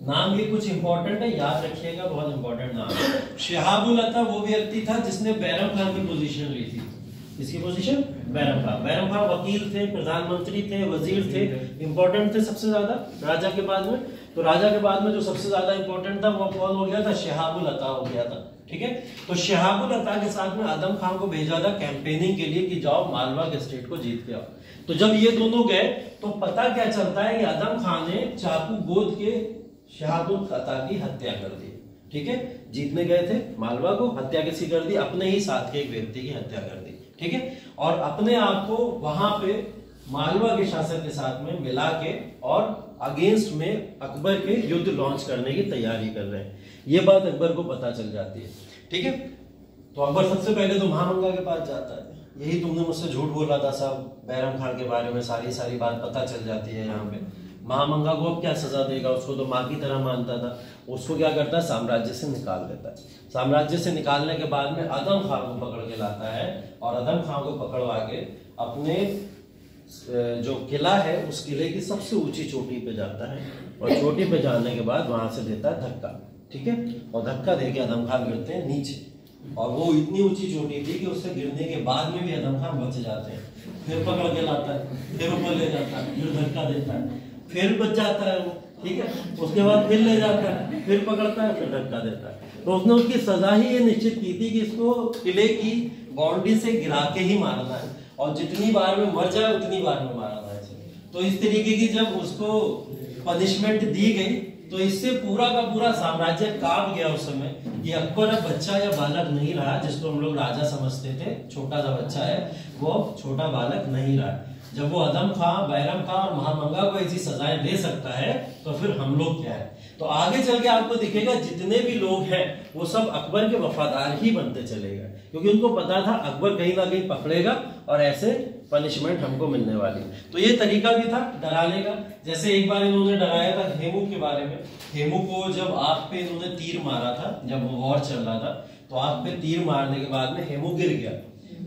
नाम ये कुछ इंपॉर्टेंट है, याद रखिएगा, बहुत इंपॉर्टेंट नाम है। शिहाब उल अता वो व्यक्ति था जिसने बैरम खान की पोजीशन ली थी। इसकी पोजीशन बैरम खान। बैरम खान वकील थे, प्रधानमंत्री थे, वजीर थे, इंपॉर्टेंट थे सबसे ज्यादा राजा के बाद में। तो राजा के बाद में जो सबसे ज्यादा इंपॉर्टेंट था वो कौन हो गया था, शिहाब उल अता हो गया था, ठीक है। तो शिहाब उल अता के साथ में आदम खान को भेजा था कैंपेनिंग के लिए कि जाओ मालवा के स्टेट को जीत के आओ। तो जब ये दोनों गए तो पता क्या चलता है कि आदम खान ने चाकू गोद के शिहाब उल अता की हत्या कर दी, ठीक है। जीतने गए थे मालवा को, हत्या किसी कर दी, अपने ही साथ के एक व्यक्ति की हत्या कर दी, ठीक है। और अपने आप को वहां पे मालवा के शासक के साथ में मिला के और अगेंस्ट में अकबर के युद्ध लॉन्च करने की तैयारी कर रहे हैं। ये बात अकबर को पता चल जाती है। ठीक है। तो अकबर सबसे पहले तो महामंगा के पास जाता है, यही तुमने मुझसे झूठ बोला था साहब, बैरम खान के बारे में सारी बात पता चल जाती है यहाँ पे। महामंगा को अब क्या सजा देगा, उसको तो माँ की तरह मानता था, उसको क्या करता है, साम्राज्य से निकाल देता है। साम्राज्य से निकालने के बाद में अदम खान को पकड़ के लाता है, और अदम खान को पकड़वा के अपने जो किला है उस किले की सबसे ऊंची चोटी पे जाता है, और चोटी पे जाने के बाद वहां से देता है धक्का, ठीक है। और धक्का देके अदम खान गिरते हैं नीचे, और वो इतनी ऊंची चोटी थी कि उससे गिरने के बाद में भी अदम खान बच जाते हैं। फिर पकड़ के लाता है, फिर ऊपर ले जाता है, फिर धक्का देता है, फिर बच जाता है वो, ठीक है। उसके बाद फिर ले जाता है, फिर पकड़ता है, फिर धक्का देता है। तो उसने उसकी सजा ही ये निश्चित की थी कि इसको किले की बाउंड्री से गिरा के ही मारना है, और जितनी बार में मर जाए उतनी बार में मारना है। तो इस तरीके की जब उसको पनिशमेंट दी गई तो इससे पूरा का पूरा साम्राज्य कांप गया उस समय कि अकबर अब बच्चा या बालक नहीं रहा, जिसको हम लोग राजा समझते थे, छोटा सा बच्चा है, वो छोटा बालक नहीं रहा। जब वो अदम खां, बैरम खां और महामंगा को ऐसी सजाएं दे सकता है तो फिर हम लोग क्या है। तो आगे चल के आपको दिखेगा जितने भी लोग हैं वो सब अकबर के वफादार ही बनते चले गए, क्योंकि उनको पता था अकबर कहीं ना कहीं पकड़ेगा और ऐसे पनिशमेंट हमको मिलने वाली। तो ये तरीका भी था डराने का। जैसे एक बार इन्होंने डराया था हेमू के बारे में। हेमू को जब आग पे इन्होंने तीर मारा था, जब वो वॉर चल रहा था, तो आग पे तीर मारने के बाद में हेमू गिर गया।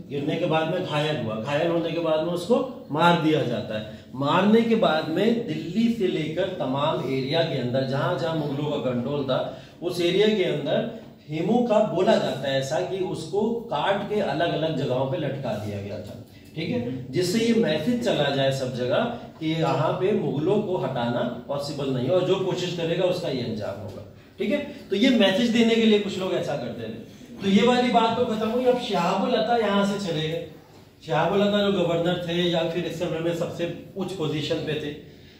गिरने के बाद में घायल हुआ, घायल होने के बाद में उसको मार दिया जाता है। मारने के बाद में दिल्ली से लेकर तमाम एरिया के अंदर जहां जहां मुगलों का कंट्रोल था, उस एरिया के अंदर हेमू का बोला जाता है ऐसा कि उसको काट के अलग अलग जगहों पे लटका दिया गया था, ठीक है, जिससे ये मैसेज चला जाए सब जगह कि यहाँ पे मुगलों को हटाना पॉसिबल नहीं है, और जो कोशिश करेगा उसका ये अंजाम होगा, ठीक है। तो ये मैसेज देने के लिए कुछ लोग ऐसा करते थे। तो ये वाली बात तो खत्म हुई। अब शहाबुल-अता यहाँ से चले गए। शहाबुल-अता जो गवर्नर थे या फिर इस समय में सबसे उच्च पोजीशन पे थे।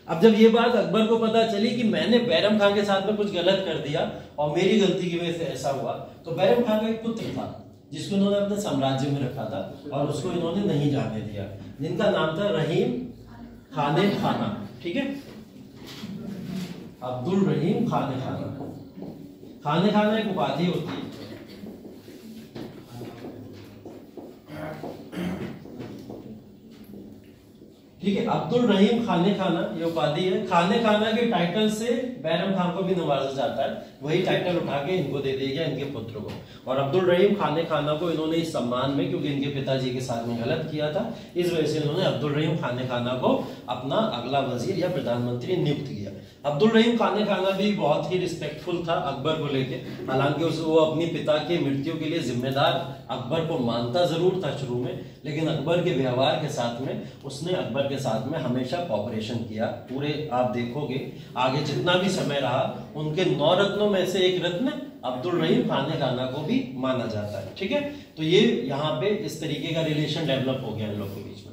अब जब ये बात अकबर को पता चली कि मैंने बैरम खान के साथ में कुछ गलत कर दिया और मेरी गलती की वजह से ऐसा हुआ, तो बैरम खान का एक पुत्र था जिसको इन्होंने अपने साम्राज्य में रखा था और उसको इन्होंने नहीं जाने दिया, जिनका नाम था रहीम खाने खाना, ठीक है, अब्दुल रहीम खाने खाना। खाने खाना एक उपाधि होती है। ठीक है, अब्दुल रहीम खाने खाना ये उपाधि है। खाने खाना के टाइटल से बैरम खान को भी नवाजा जाता है, वही टाइटल उठा के इनको दे दिया गया, इनके पुत्र को। और अब्दुल रहीम खाने खाना को इन्होंने इस सम्मान में, क्योंकि इनके पिताजी के साथ में गलत किया था, इस वजह से इन्होंने अब्दुल रहीम खाने खाना को अपना अगला वजीर या प्रधानमंत्री नियुक्त किया। अब्दुल रहीम खाने खाना भी बहुत ही रिस्पेक्टफुल था अकबर को लेके, हालांकि वो अपनी पिता की मृत्यु के लिए जिम्मेदार अकबर को मानता जरूर था शुरू में, लेकिन अकबर के व्यवहार के साथ में उसने अकबर के साथ में हमेशा कॉपरेशन किया। पूरे आप देखोगे आगे जितना भी समय रहा, उनके 9 रत्नों में से एक रत्न अब्दुल रहीम खाने खाना को भी माना जाता है, ठीक है। तो ये यहाँ पे इस तरीके का रिलेशन डेवलप हो गया इन लोगों के बीच में।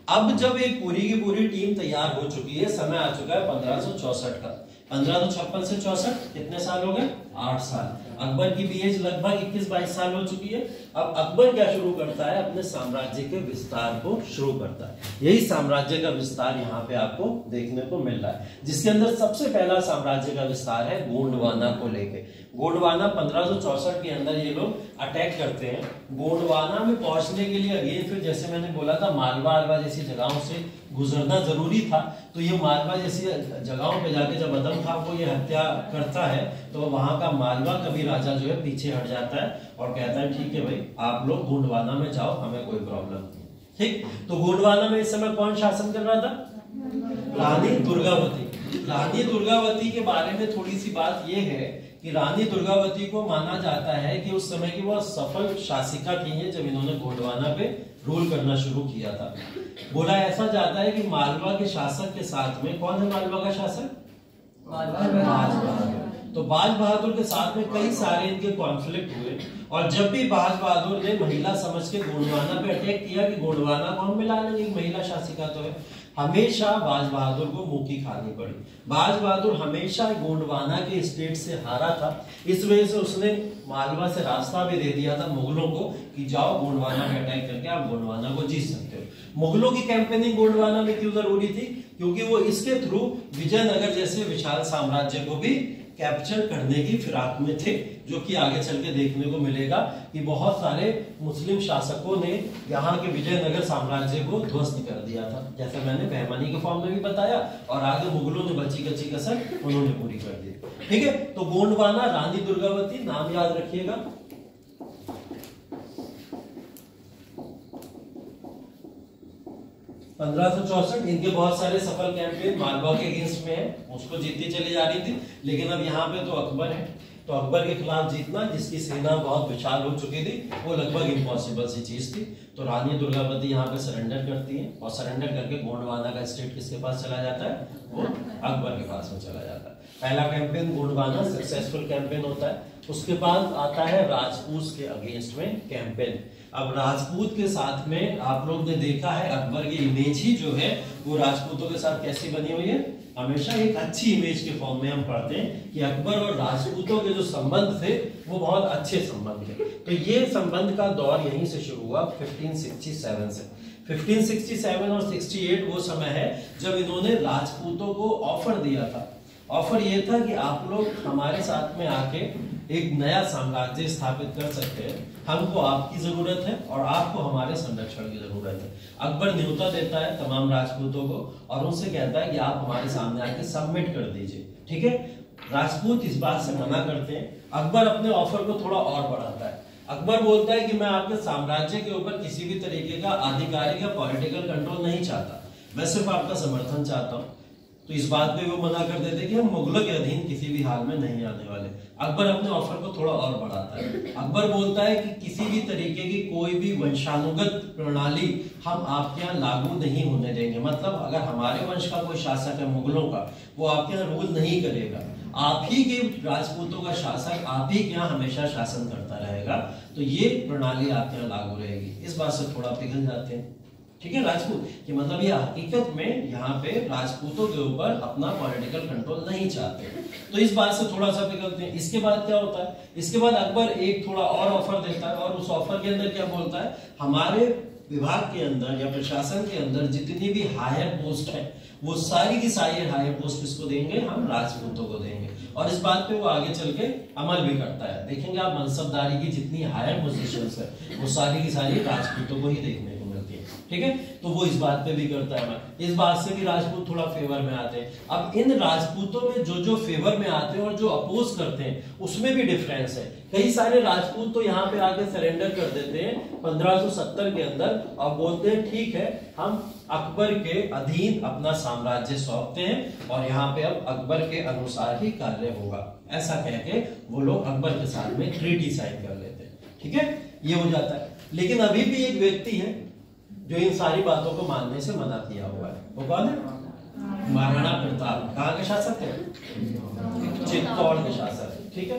अब जब एक पूरी की पूरी टीम तैयार हो चुकी है, समय आ चुका है 1564 का। 1556 से 64 कितने साल हो गए? 8 साल। अकबर की भी एज लगभग 21-22 साल हो चुकी है। अब अकबर क्या शुरू करता है? अपने साम्राज्य के विस्तार को शुरू करता है। यही साम्राज्य का विस्तार यहाँ पे आपको देखने को मिल रहा है, जिसके अंदर सबसे पहला साम्राज्य का विस्तार है गोंडवाना को लेके। गोंडवाना 1564 के अंदर ये लोग अटैक करते हैं। गोंडवाना में पहुंचने के लिए अगेन फिर जैसे मैंने बोला था, मालवा अलवा जैसी जगहों से गुजरना जरूरी था। तो ये मालवा जैसी जगहों पे जाके जब अदम खां को ये हत्या करता है, तो वहां का मालवा कभी राजा जो है पीछे हट जाता है और कहता है ठीक है भाई, आप लोग गोंडवाना में जाओ, हमें कोई प्रॉब्लम नहीं। ठीक, तो गोंडवाना में इस समय कौन शासन कर रहा था? रानी दुर्गावती। रानी दुर्गावती के बारे में थोड़ी सी बात यह है कि रानी दुर्गावती को माना जाता है कि उस समय की वह सफल शासिका थी है जब इन्होंने गोंडवाना पे रूल करना शुरू किया था। बोला ऐसा जाता है कि मालवा के शासक के साथ में, कौन है मालवा का शासक? बाज बहादुर। तो बाज बहादुर के साथ में कई सारे इनके कॉन्फ्लिक्ट हुए, और जब भी बाज बहादुर ने महिला समझ के गोंडवाना पे अटैक किया कि गोंडवाना को हम मिला लेंगे, महिला शासिका तो है, हमेशा बाज बहादुर को मुंह की खानी पड़ी। बाज बहादुर हमेशा गोंडवाना के स्टेट से हारा था, इस वजह से उसने मालवा से रास्ता भी दे दिया था मुगलों को कि जाओ गोंडवाना में अटैक करके आप गोंडवाना को जीत सकते हो। मुगलों की कैंपेनिंग गोंडवाना में क्यों जरूरी थी? क्योंकि वो इसके थ्रू विजयनगर जैसे विशाल साम्राज्य को भी कैप्चर करने की फिराक में थे, जो कि आगे चल के देखने को मिलेगा कि बहुत सारे मुस्लिम शासकों ने यहाँ के विजयनगर साम्राज्य को ध्वस्त कर दिया था, जैसे मैंने बहमनी के फॉर्म में भी बताया, और आगे मुगलों ने बची कच्ची कसर उन्होंने पूरी कर दी। ठीक है, तो गोंडवाना रानी दुर्गावती नाम याद रखिएगा। 1564 इनके बहुत सारे सफल कैंपेन मालवा के अगेंस्ट में है, उसको जीतती चली जा रही थी, लेकिन अब यहाँ पे तो अकबर है, तो अकबर के खिलाफ जीतना, जिसकी सेना बहुत विशाल हो चुकी थी, वो लगभग इम्पॉसिबल सी चीज थी। तो रानी दुर्गावती यहाँ पे सरेंडर करती है, और सरेंडर करके गोंडवाना का स्टेट किसके पास चला जाता है? वो अकबर के पास में चला जाता है। पहला कैंपेन गोंडवाना सक्सेसफुल कैंपेन होता है। उसके बाद आता है राजपूत के अगेंस्ट में कैंपेन। अब राजपूत के साथ में आप लोग ने देखा है अकबर की इमेज ही जो है वो राजपूतों के साथ कैसी बनी हुई है, हमेशा एक अच्छी इमेज के फॉर्म में हम पढ़ते हैं कि अकबर और राजपूतों के जो संबंध थे वो बहुत अच्छे संबंध थे। तो ये संबंध का दौर यहीं से शुरू हुआ 1567 से। 1567 और 68 वो समय है जब इन्होंने राजपूतों को ऑफर दिया था। ऑफर ये था कि आप लोग हमारे साथ में आके एक नया साम्राज्य स्थापित कर सकते हैं, हमको आपकी जरूरत है और आपको हमारे संरक्षण की जरूरत है। अकबर न्योता देता है तमाम राजपूतों को और उनसे कहता है कि आप हमारे सामने आके सबमिट कर दीजिए। ठीक है, राजपूत इस बात से मना करते हैं। अकबर अपने ऑफर को थोड़ा और बढ़ाता है। अकबर बोलता है कि मैं आपके साम्राज्य के ऊपर किसी भी तरीके का आधिकारिक या पॉलिटिकल कंट्रोल नहीं चाहता, मैं सिर्फ आपका समर्थन चाहता हूँ। तो इस बात पे वो मना कर देते कि हम मुगलों के अधीन किसी भी हाल में नहीं आने वाले। अकबर अपने ऑफर को थोड़ा और बढ़ाता है। अकबर बोलता है कि किसी भी तरीके की कोई भी वंशानुगत प्रणाली हम आपके यहाँ लागू नहीं होने देंगे। मतलब अगर हमारे वंश का कोई शासक है मुगलों का, वो आपके यहाँ रूल नहीं करेगा, आप ही के राजपूतों का शासक आप ही के यहाँ हमेशा शासन करता रहेगा। तो ये प्रणाली आपके यहाँ लागू रहेगी। इस बात से थोड़ा पिघल जाते हैं। ठीक है, राजपूत कि मतलब ये हकीकत में यहाँ पे राजपूतों के ऊपर अपना पॉलिटिकल कंट्रोल नहीं चाहते, तो इस बात से थोड़ा सा पिघलते हैं। इसके बाद क्या होता है, इसके बाद अकबर एक थोड़ा और ऑफर देता है और उस ऑफर के अंदर क्या बोलता है, हमारे विभाग के अंदर या प्रशासन के अंदर जितनी भी हायर पोस्ट है वो सारी की सारी हायर पोस्ट किसको देंगे, हम राजपूतों को देंगे। और इस बात पे वो आगे चल के अमल भी करता है। देखेंगे आप मनसबदारी की जितनी हायर पोजीशंस है वो सारी की सारी राजपूतों को ही देखने को मिलती है। ठीक है, तो वो इस बात पे भी करता है अमल। इस बात से भी राजपूत थोड़ा फेवर में आते हैं। अब इन राजपूतों में जो जो फेवर में आते हैं और जो अपोज करते हैं उसमें भी डिफरेंस है। कई सारे राजपूत तो यहाँ पे आके सरेंडर कर देते हैं 1570 के अंदर और बोलते हैं ठीक है हम अकबर के अधीन अपना साम्राज्य सौंपते हैं और यहाँ पे अब अकबर के अनुसार ही कार्य होगा, ऐसा कह के वो लोग अकबर के साथ में ट्रीटी साइन कर लेते हैं। ठीक है, ये हो जाता है। लेकिन अभी भी एक व्यक्ति है जो इन सारी बातों को मानने से मना किया हुआ है। वो कौन है? महाराणा प्रताप। कहाँ के शासक है? चित्तौड़ के शासक। ठीक है,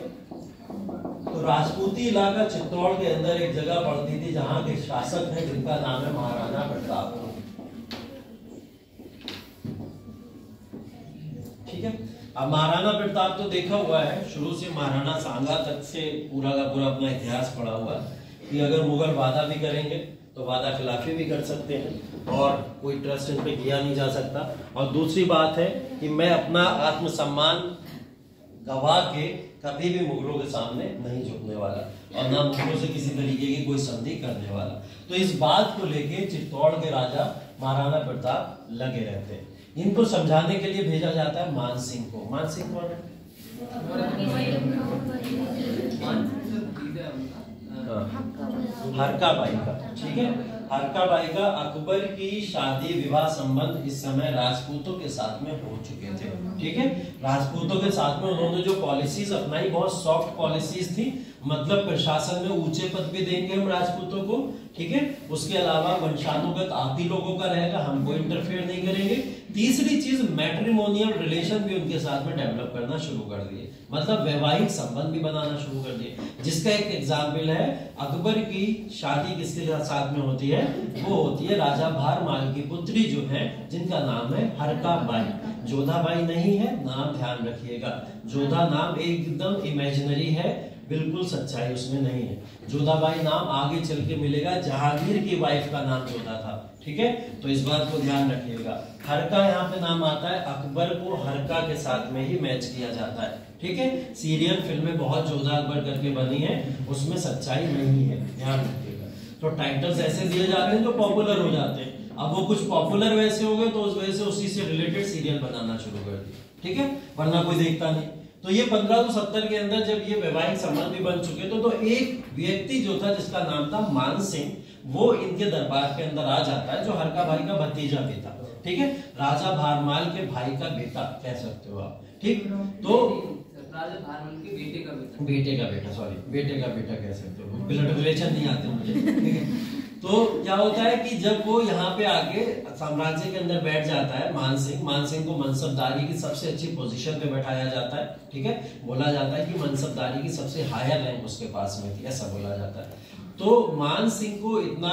तो राजपूती इलाका चित्तौड़ के अंदर एक जगह पड़ती थी जहां के शासक हैं जिनका नाम है महाराणा प्रताप। ठीक है, अब महाराणा प्रताप तो देखा हुआ है शुरू से, महाराणा सांगा तक से पूरा का पूरा अपना इतिहास पढ़ा हुआ है कि अगर मुगल वादा भी करेंगे तो वादा खिलाफी भी कर सकते हैं और कोई ट्रस्ट इन पे किया नहीं जा सकता। और दूसरी बात है कि मैं अपना आत्मसम्मान गवा के कभी भी मुगलों के सामने नहीं झुकने वाला और ना मुगलों से किसी तरीके की कोई संधि करने वाला। तो इस बात को लेके चित्तौड़ के राजा महाराणा प्रताप लगे रहते हैं। इनको समझाने के लिए भेजा जाता है मानसिंह को। मानसिंह कौन है? हरकाबाई का। ठीक है, हरकाबाई का अकबर की शादी विवाह संबंध इस समय राजपूतों के साथ में हो चुके थे। ठीक है, राजपूतों के साथ में उन्होंने जो पॉलिसीज अपनाई बहुत सॉफ्ट पॉलिसीज थी, मतलब प्रशासन में ऊंचे पद भी देंगे हम राजपूतों को। ठीक है, उसके अलावा वंशानुगत आप ही लोगों का रहेगा, हम कोई इंटरफेयर नहीं करेंगे। तीसरी चीज मैट्रिमोनियल रिलेशन भी उनके साथ में डेवलप करना शुरू कर दिए, मतलब वैवाहिक संबंध भी बनाना शुरू कर दिए। जिसका एक एग्जाम्पल है अकबर की शादी किसके साथ में होती है, वो होती है राजा भारमाल की पुत्री जो है जिनका नाम है हरकाबाई। जोधाबाई नहीं है, नाम ध्यान रखिएगा। जोधा नाम एकदम इमेजिनरी है, बिल्कुल सच्चाई उसमें नहीं है। जोधाबाई नाम आगे चल के मिलेगा, जहांगीर की वाइफ का नाम जोधा था, ठीक है, तो इस बात को ध्यान रखिएगा। हरका यहाँ पे नाम आता है, अकबर को हरका के साथ में ही मैच किया जाता है, ठीक है। सीरियल फिल्में बहुत जोधा अकबर करके बनी है, उसमें सच्चाई नहीं है, ध्यान रखिएगा। तो टाइटल्स ऐसे दिए जाते हैं जो पॉपुलर हो जाते हैं। अब वो कुछ पॉपुलर वैसे हो गए तो उस वजह से उसी से रिलेटेड सीरियल बनाना शुरू कर दिए, ठीक है, वरना कोई देखता नहीं। तो ये 1570 के अंदर जब ये वैवाहिक संबंध भी बन चुके तो एक व्यक्ति जो था जिसका नाम था मान सिंह, वो इनके दरबार के अंदर आ जाता है, जो हरका भाई का भतीजा भी था, ठीक है, राजा भारमाल के भाई का बेटा कह सकते हो आप, ठीक। तो राजा भारमाल के बेटे का बेटा, बेटे का बेटा कह सकते हो, ब्लड रिलेशन नहीं आते मुझे, ठीक है। तो क्या होता है कि जब वो यहाँ पे आके साम्राज्य के अंदर बैठ जाता है, मान सिंह को मनसबदारी की सबसे अच्छी पोजीशन पे बैठाया जाता है, ठीक है। बोला जाता है कि मनसबदारी की सबसे हायर रैंक उसके पास में थी, ऐसा बोला जाता है। तो मान सिंह को इतना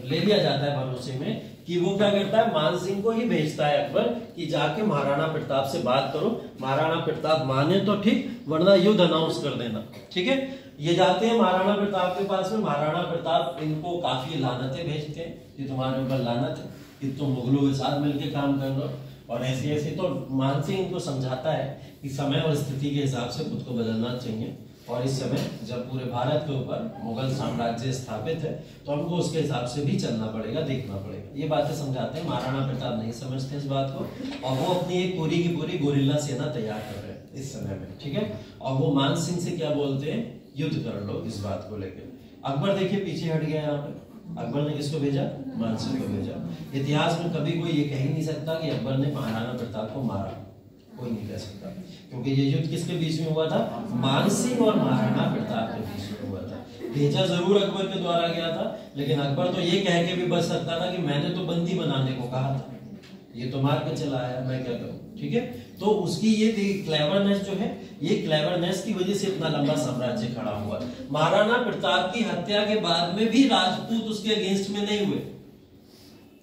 ले लिया जाता है भरोसे में कि वो क्या करता है, मान सिंह को ही भेजता है अकबर कि जाके महाराणा प्रताप से बात करो, महाराणा प्रताप माने तो ठीक, वरना युद्ध अनाउंस कर देना, ठीक है। ये जाते हैं महाराणा प्रताप के पास में, महाराणा प्रताप इनको काफी लानतें भेजते हैं कि तुम्हारे ऊपर लानत है कि तुम मुगलों के साथ मिलकर काम कर लो, और ऐसे ऐसे। तो मान सिंह इनको समझाता है कि समय और स्थिति के हिसाब से खुद को बदलना चाहिए, और इस समय जब पूरे भारत के ऊपर मुगल साम्राज्य स्थापित है तो हमको उसके हिसाब से भी चलना पड़ेगा, देखना पड़ेगा। ये बातें समझाते हैं। महाराणा प्रताप नहीं समझते इस बात को, और वो अपनी एक पूरी की पूरी गोरिल्ला सेना तैयार कर रहे हैं इस समय में, ठीक है। और वो मान सिंह से क्या बोलते हैं, युद्ध कर लो इस बात को लेकर। अकबर देखिए पीछे हट गया यहाँ पे, अकबर ने किसको भेजा, मान सिंह को भेजा। इतिहास में कभी कोई ये कह ही नहीं सकता कि अकबर ने महाराणा प्रताप को मारा, कोई नहीं कह सकता, क्योंकि ये युद्ध किसके बीच में हुआ था, मान सिंह और महाराणा प्रताप के बीच में हुआ था। भेजा जरूर अकबर के द्वारा गया था, लेकिन अकबर तो ये कह के भी बच सकता था कि मैंने तो बंदी बनाने को कहा था, ये तो मार के चला आया, मैं क्या करूं, ठीक है। तो उसकी ये क्लेवरनेस जो है, ये क्लेवरनेस की वजह से इतना लंबा साम्राज्य खड़ा हुआ। महाराणा प्रताप की हत्या के बाद में भी राजपूत उसके अगेंस्ट में नहीं हुए,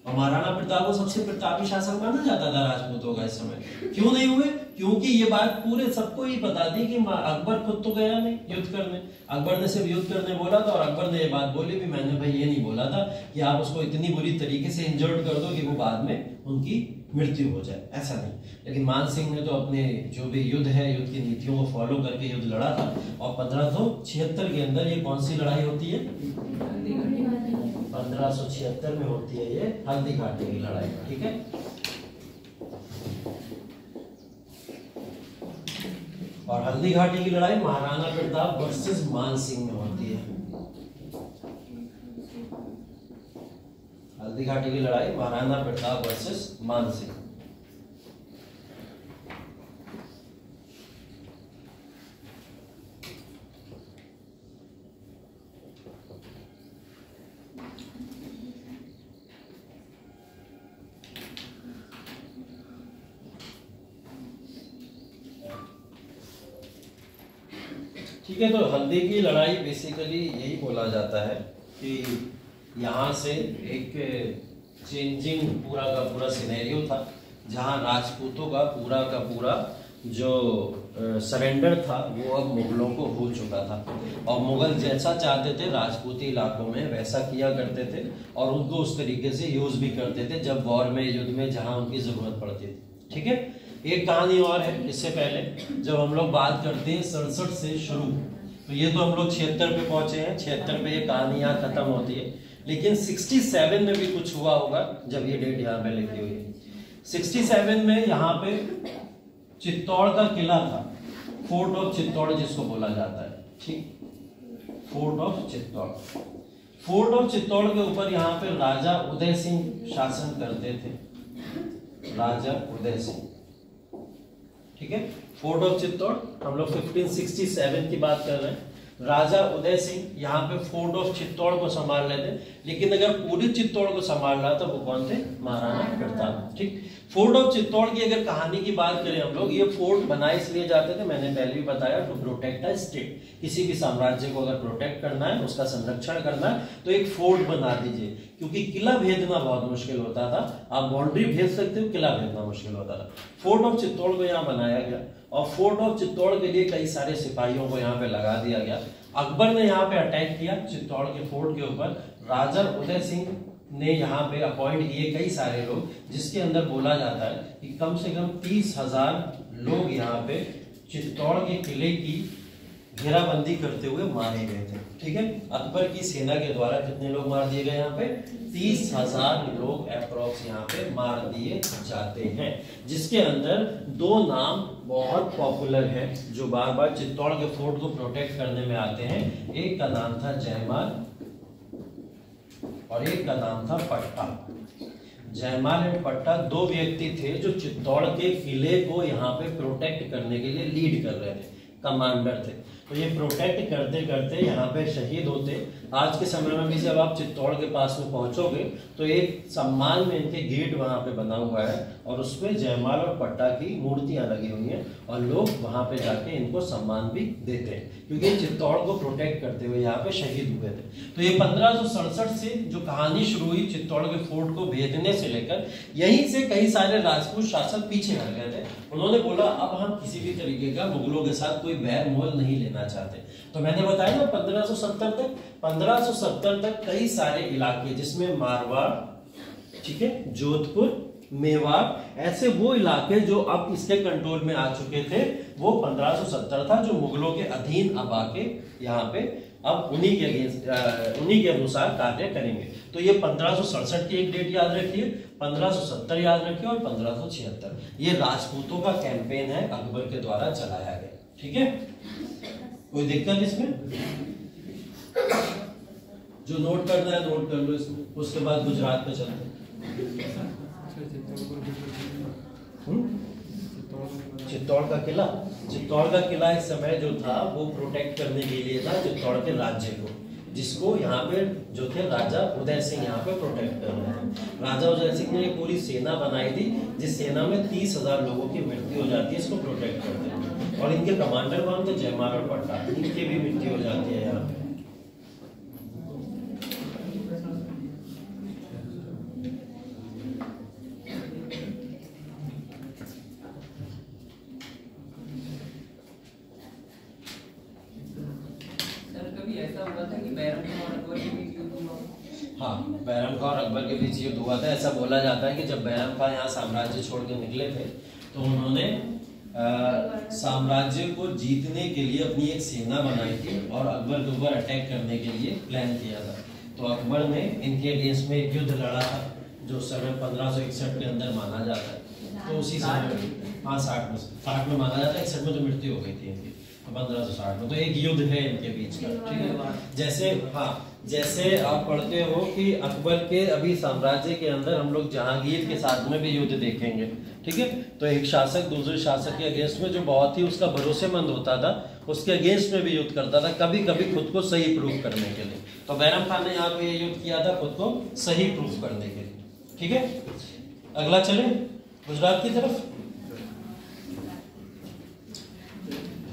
और महाराणा प्रताप को सबसे प्रतापी शासक माना जाता था राजपूतों का इस समय। क्यों नहीं हुए, क्योंकि ये बात पूरे सबको ही पता थी कि अकबर खुद तो गया नहीं युद्ध करने, अकबर ने सिर्फ युद्ध करने बोला था, और अकबर ने ये बात बोली भी, मैंने भाई ये नहीं बोला था कि आप उसको इतनी बुरी तरीके से इंजर्ड कर दो कि वो बाद में उनकी मृत्यु हो जाए, ऐसा नहीं। लेकिन मान सिंह ने तो अपने जो भी युद्ध है, युद्ध की नीतियों को फॉलो करके युद्ध लड़ा था, और 1576 के अंदर ये कौन सी लड़ाई होती है, 1576 में होती है ये हल्दी घाटी की लड़ाई, ठीक है। और हल्दी घाटी की लड़ाई महाराणा प्रताप वर्सेस मान सिंह में होती है। हल्दी घाटी की लड़ाई महाराणा प्रताप वर्सेस मान सिंह। ठीक है, तो हल्दी की लड़ाई बेसिकली यही बोला जाता है कि यहाँ से एक चेंजिंग पूरा का पूरा सिनेरियो था, जहाँ राजपूतों का पूरा जो सरेंडर था वो अब मुगलों को हो चुका था, और मुगल जैसा चाहते थे राजपूती इलाकों में वैसा किया करते थे, और उनको उस तरीके से यूज भी करते थे जब वॉर में, युद्ध में, जहाँ उनकी जरूरत पड़ती थी, ठीक है। एक कहानी और है इससे पहले, जब हम लोग बात करते हैं 67 से शुरू, तो ये तो हम लोग 76 पे पहुंचे हैं, 76 पे ये कहानी यहाँ खत्म होती है, लेकिन 67 में भी कुछ हुआ होगा जब ये डेट यहाँ पे लिखी हुई है। 67 में यहाँ पे चित्तौड़ का किला था, फोर्ट ऑफ चित्तौड़ जिसको बोला जाता है, ठीक, fort of Chittor. Fort of Chittor के ऊपर यहाँ पे राजा उदय सिंह शासन करते थे, राजा उदय सिंह, ठीक है। फोर्ट ऑफ चित्तौड़ हम लोग 1567 की बात कर रहे हैं। राजा उदय सिंह यहाँ पे फोर्ट ऑफ चित्तौड़ को संभाल रहे थे, लेकिन अगर पूरी चित्तौड़ को संभाल रहा था वो कौन थे, महाराणा प्रताप, ठीक। फोर्ट ऑफ चित्तौड़ की अगर कहानी की बात करें हम लोग, ये फोर्ट बनाए इसलिए जाते थे, मैंने पहले भी बताया, टू प्रोटेक्ट अ स्टेट। किसी भी साम्राज्य को अगर प्रोटेक्ट करना है, उसका संरक्षण करना है, तो एक फोर्ट बना दीजिए, क्योंकि किला भेजना बहुत मुश्किल होता था। आप बाउंड्री भेज सकते हो, किला भेजना मुश्किल होता था। फोर्ट ऑफ चित्तौड़ को यहाँ बनाया गया और फोर्ट ऑफ चित्तौड़ के लिए कई सारे सिपाहियों को यहाँ पे लगा दिया गया। अकबर ने यहाँ पे अटैक किया चित्तौड़ के फोर्ट के ऊपर। राजा उदय सिंह ने यहाँ पे अपॉइंट किए कई सारे लोग, जिसके अंदर बोला जाता है कि कम से कम 30,000 लोग यहाँ पे चित्तौड़ के किले की घेराबंदी करते हुए मारे गए थे। ठीक है, अकबर की सेना के द्वारा कितने लोग मार दिए गए यहाँ पे? 30,000 लोग अप्रोक्स यहाँ पे मार दिए जाते हैं, जिसके अंदर 2 नाम बहुत पॉपुलर है जो बार बार चित्तौड़ के फोर्ट को प्रोटेक्ट करने में आते हैं। एक का नाम था जयमाल और एक का नाम था पट्टा। जयमाल एंड पट्टा 2 व्यक्ति थे जो चित्तौड़ के किले को यहाँ पे प्रोटेक्ट करने के लिए लीड कर रहे थे, कमांडर थे। तो ये प्रोटेक्ट करते करते यहाँ पे शहीद होते। आज के समय में भी जब आप चित्तौड़ के पास में पहुंचोगे तो एक सम्मान में इनके गेट वहां पे बना हुआ है और उसमें जयमाल और पट्टा की मूर्तियां लगी हुई हैं और लोग वहां पे जाके इनको सम्मान भी देते हैं, क्योंकि चित्तौड़ को प्रोटेक्ट करते हुए यहाँ पे शहीद हुए थे। तो ये 1567 से जो कहानी शुरू हुई चित्तौड़ के फोर्ट को भेजने से लेकर, यहीं से कई सारे राजपूत शासक पीछे हट गए थे। उन्होंने बोला अब हम किसी भी तरीके का मुगलों के साथ कोई बैर मोल नहीं लेना चाहते। तो मैंने बताया ना 1570 तक कई सारे इलाके, जिसमें मारवाड़, ठीक है, जोधपुर, मेवाड़, ऐसे वो इलाके जो अब इसके कंट्रोल में आ चुके थे, वो 1570 था, जो मुगलों के अधीन अब आके यहाँ पे अब उन्हीं के अनुसार कार्य करेंगे। तो ये 1567 की एक डेट याद रखिए, 1570 याद रखिए और 1576 ये राजपूतों का कैंपेन है, अकबर के द्वारा चलाया गया। ठीक है, कोई दिक्कत इसमें? जो नोट करना है नोट कर लो इसमें, उसके बाद गुजरात में चलते हैं। चित्तौड़ का किला, चित्तौड़ का किला इस समय जो था वो प्रोटेक्ट करने के लिए था चित्तौड़ के राज्य को, जिसको यहाँ पे जो थे राजा उदय सिंह यहाँ पे प्रोटेक्ट कर रहे थे। राजा उदय सिंह ने एक पूरी सेना बनाई थी, जिस सेना में 30,000 लोगों की मृत्यु हो जाती है, इसको प्रोटेक्ट करते हैं। और इनके कमांडर कौन थे? जयमाल और पट्टा, इनकी भी मृत्यु हो जाती है यहाँ पे। हाँ, बैरम खां और अकबर के बीच युद्ध हुआ था। ऐसा बोला जाता है कि जब बैरम खां यहाँ साम्राज्य छोड़ के निकले थे तो उन्होंने साम्राज्य को जीतने के लिए अपनी एक सेना बनाई थी और अकबर के ऊपर अटैक करने के लिए प्लान किया था। तो अकबर ने इनके अगेंस्ट में एक युद्ध लड़ा था, जो समय 1561 के अंदर माना जाता है। तो उसी समय, हाँ 60 में माना जाता है, 61 में तो मृत्यु हो गई थी इनकी, 1560 में। तो एक युद्ध है इनके बीच का। ठीक है, जैसे हाँ, जैसे आप पढ़ते हो कि अकबर के अभी साम्राज्य के अंदर हम लोग जहांगीर के साथ में भी युद्ध देखेंगे। ठीक है, तो एक शासक दूसरे शासक के अगेंस्ट में जो बहुत ही उसका भरोसेमंद होता था, उसके अगेंस्ट में भी युद्ध करता था, कभी कभी खुद को सही प्रूफ करने के लिए। तो बैरम खान ने यहाँ पे युद्ध किया था खुद को सही प्रूफ करने के लिए। ठीक है, अगला चले गुजरात की तरफ।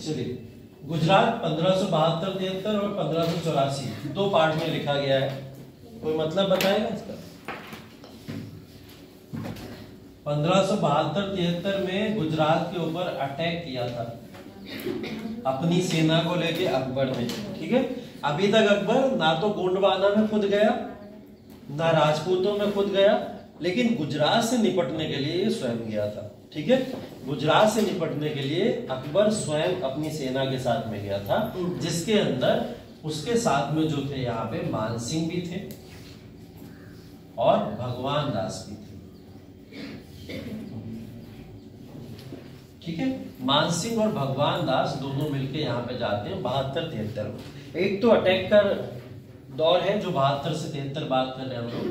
चलिए, गुजरात 1572-73 और 1584 2 पार्ट में लिखा गया है। कोई मतलब बताएगा इसका? 1572-73 में गुजरात के ऊपर अटैक किया था अपनी सेना को लेके अकबर ने। ठीक है, अभी तक अकबर ना तो गोंडवाना में खुद गया, ना राजपूतों में खुद गया, लेकिन गुजरात से निपटने के लिए स्वयं गया था। ठीक है, गुजरात से निपटने के लिए अकबर स्वयं अपनी सेना के साथ में गया था, जिसके अंदर उसके साथ में जो थे यहाँ पे मान सिंह भी थे और भगवान दास भी थे। ठीक है, मान सिंह और भगवान दास दोनों मिलके यहाँ पे जाते हैं 72-73। एक तो अटैक का दौर है जो 72 से 73 बात कर रहे हैं हम लोग।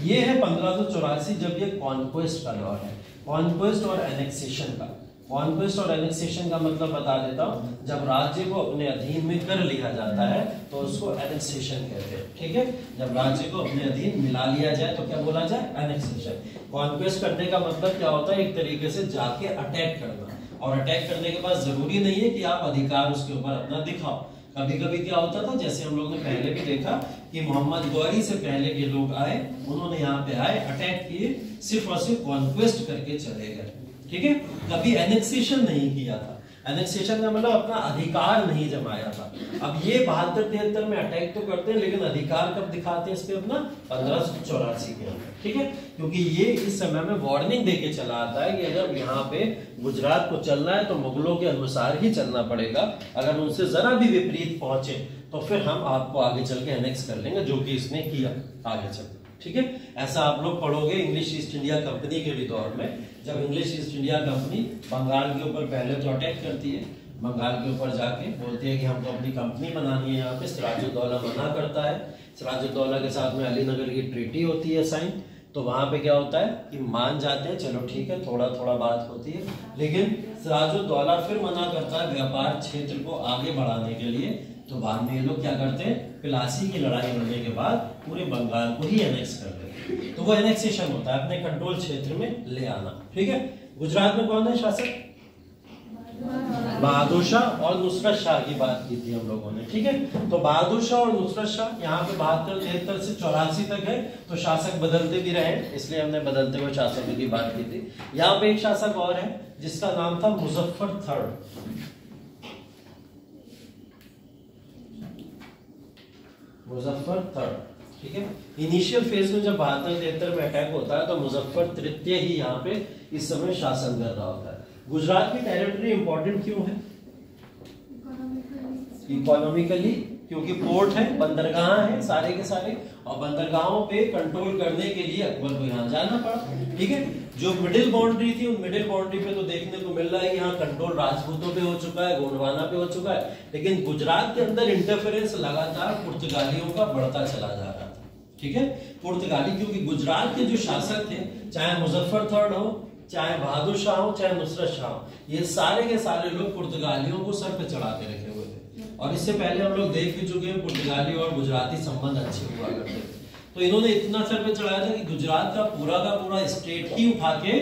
ये है 1584, जब ये कॉन्क्वेस्ट का दौर है, कॉन्क्वेस्ट और एनेक्सेशन का। कॉन्क्वेस्ट और एनेक्सेशन का मतलब बता देता हूँ। जब राज्य को अपने अधीन में कर लिया जाता है तो उसको एनेक्सेशन कहते हैं, ठीक है। जब राज्य को अपने अधीन मिला लिया जाए तो क्या बोला जाए, एनेक्सेशन। कॉन्क्वेस्ट करने का मतलब क्या होता है, एक तरीके से जाके अटैक करना, और अटैक करने के बाद जरूरी नहीं है कि आप अधिकार उसके ऊपर अपना दिखाओ। कभी कभी क्या होता था, जैसे हम लोग ने पहले भी देखा कि मोहम्मद गौरी से पहले के लोग आए, उन्होंने यहाँ पे आए, अटैक किए, सिर्फ और सिर्फ कॉन्क्वेस्ट करके चले गए, ठीक है। कभी एनेक्सेशन नहीं किया था। एनेक्सेशन का मतलब अपना अधिकार नहीं जमाया था। अब ये 72-73 में अटैक तो करते हैं, लेकिन अधिकार कब दिखाते हैं इस पे अपना, 1584 के अंदर, ठीक है। क्योंकि ये इस समय में वार्निंग देके चला आता है कि अगर यहाँ पे गुजरात को चलना है तो मुगलों के अनुसार ही चलना पड़ेगा, अगर उनसे जरा भी विपरीत पहुंचे तो फिर हम आपको आगे चल के एनेक्स कर लेंगे, जो कि इसने किया आगे चल, ठीक है। ऐसा आप लोग पढ़ोगे इंग्लिश ईस्ट इंडिया कंपनी के भी दौर में, जब English East India Company Bengal के ऊपर पहले तो अटैक करती है, बंगाल के ऊपर जाके बोलती है कि हमको अपनी कंपनी बनानी है यहाँ पे, सिराजुद्दौला मना करता है, सिराजुद्दौला के साथ में अलीनगर की ट्रीटी होती है साइन, तो वहां पे क्या होता है कि मान जाते हैं, चलो ठीक है, थोड़ा थोड़ा बात होती है, लेकिन सिराजुद्दौला फिर मना करता है व्यापार क्षेत्र को आगे बढ़ाने के लिए। तो बाद में ये लोग क्या करते हैं, प्लासी की लड़ाई लड़ने के बाद पूरे बंगाल को ही एनेक्स कर देते हैं, तो वो एनेक्सेशन होता है, अपने कंट्रोल क्षेत्र में ले आना, ठीक है। गुजरात में कौन है शासक, बहादुर शाह और नुसरत शाह की बात की थी हम लोगों ने, ठीक है। तो बहादुर शाह और नुसरत शाह यहाँ पे 72-73 से 84 तक है, तो शासक बदलते भी रहे, इसलिए हमने बदलते हुए शासकों की बात की थी। यहाँ पे एक शासक और है जिसका नाम था मुजफ्फर थर्ड, मुजफ्फर थर्ड, ठीक है। इनिशियल फेज में जब 72-73 में अटैक होता है तो मुजफ्फर तृतीय ही यहाँ पे इस समय शासन कर रहा होता है। गुजरात की टेरिटरी इंपॉर्टेंट क्यों है, इकोनॉमिकली, क्योंकि पोर्ट है, बंदरगाह है सारे के सारे, और बंदरगाहों पे कंट्रोल करने के लिए अकबर को यहाँ जाना पड़ा, ठीक है। जो मिडिल बाउंड्री थी, उन मिडिल बाउंड्री पे तो देखने को मिल रहा है कि यहाँ कंट्रोल राजपूतों पे हो चुका है, गोंडवाना पे हो चुका है, लेकिन गुजरात के अंदर इंटरफेरेंस लगातार पुर्तगालियों का बढ़ता चला जा रहा था, ठीक है। पुर्तगाली, क्योंकि गुजरात के जो शासक थे, चाहे मुजफ्फर थर्ड हो, चाहे बहादुर शाह हो, चाहे नुसरत शाह हो, ये सारे के सारे लोग पुर्तगालियों को सर पे चढ़ाते रखे हुए थे, और इससे पहले हम लोग देख भी चुके हैं पुर्तगाली और गुजराती संबंध अच्छे हुआ करते थे। तो इन्होंने इतना सर पे चढ़ाया था कि गुजरात का पूरा स्टेट ही उठा के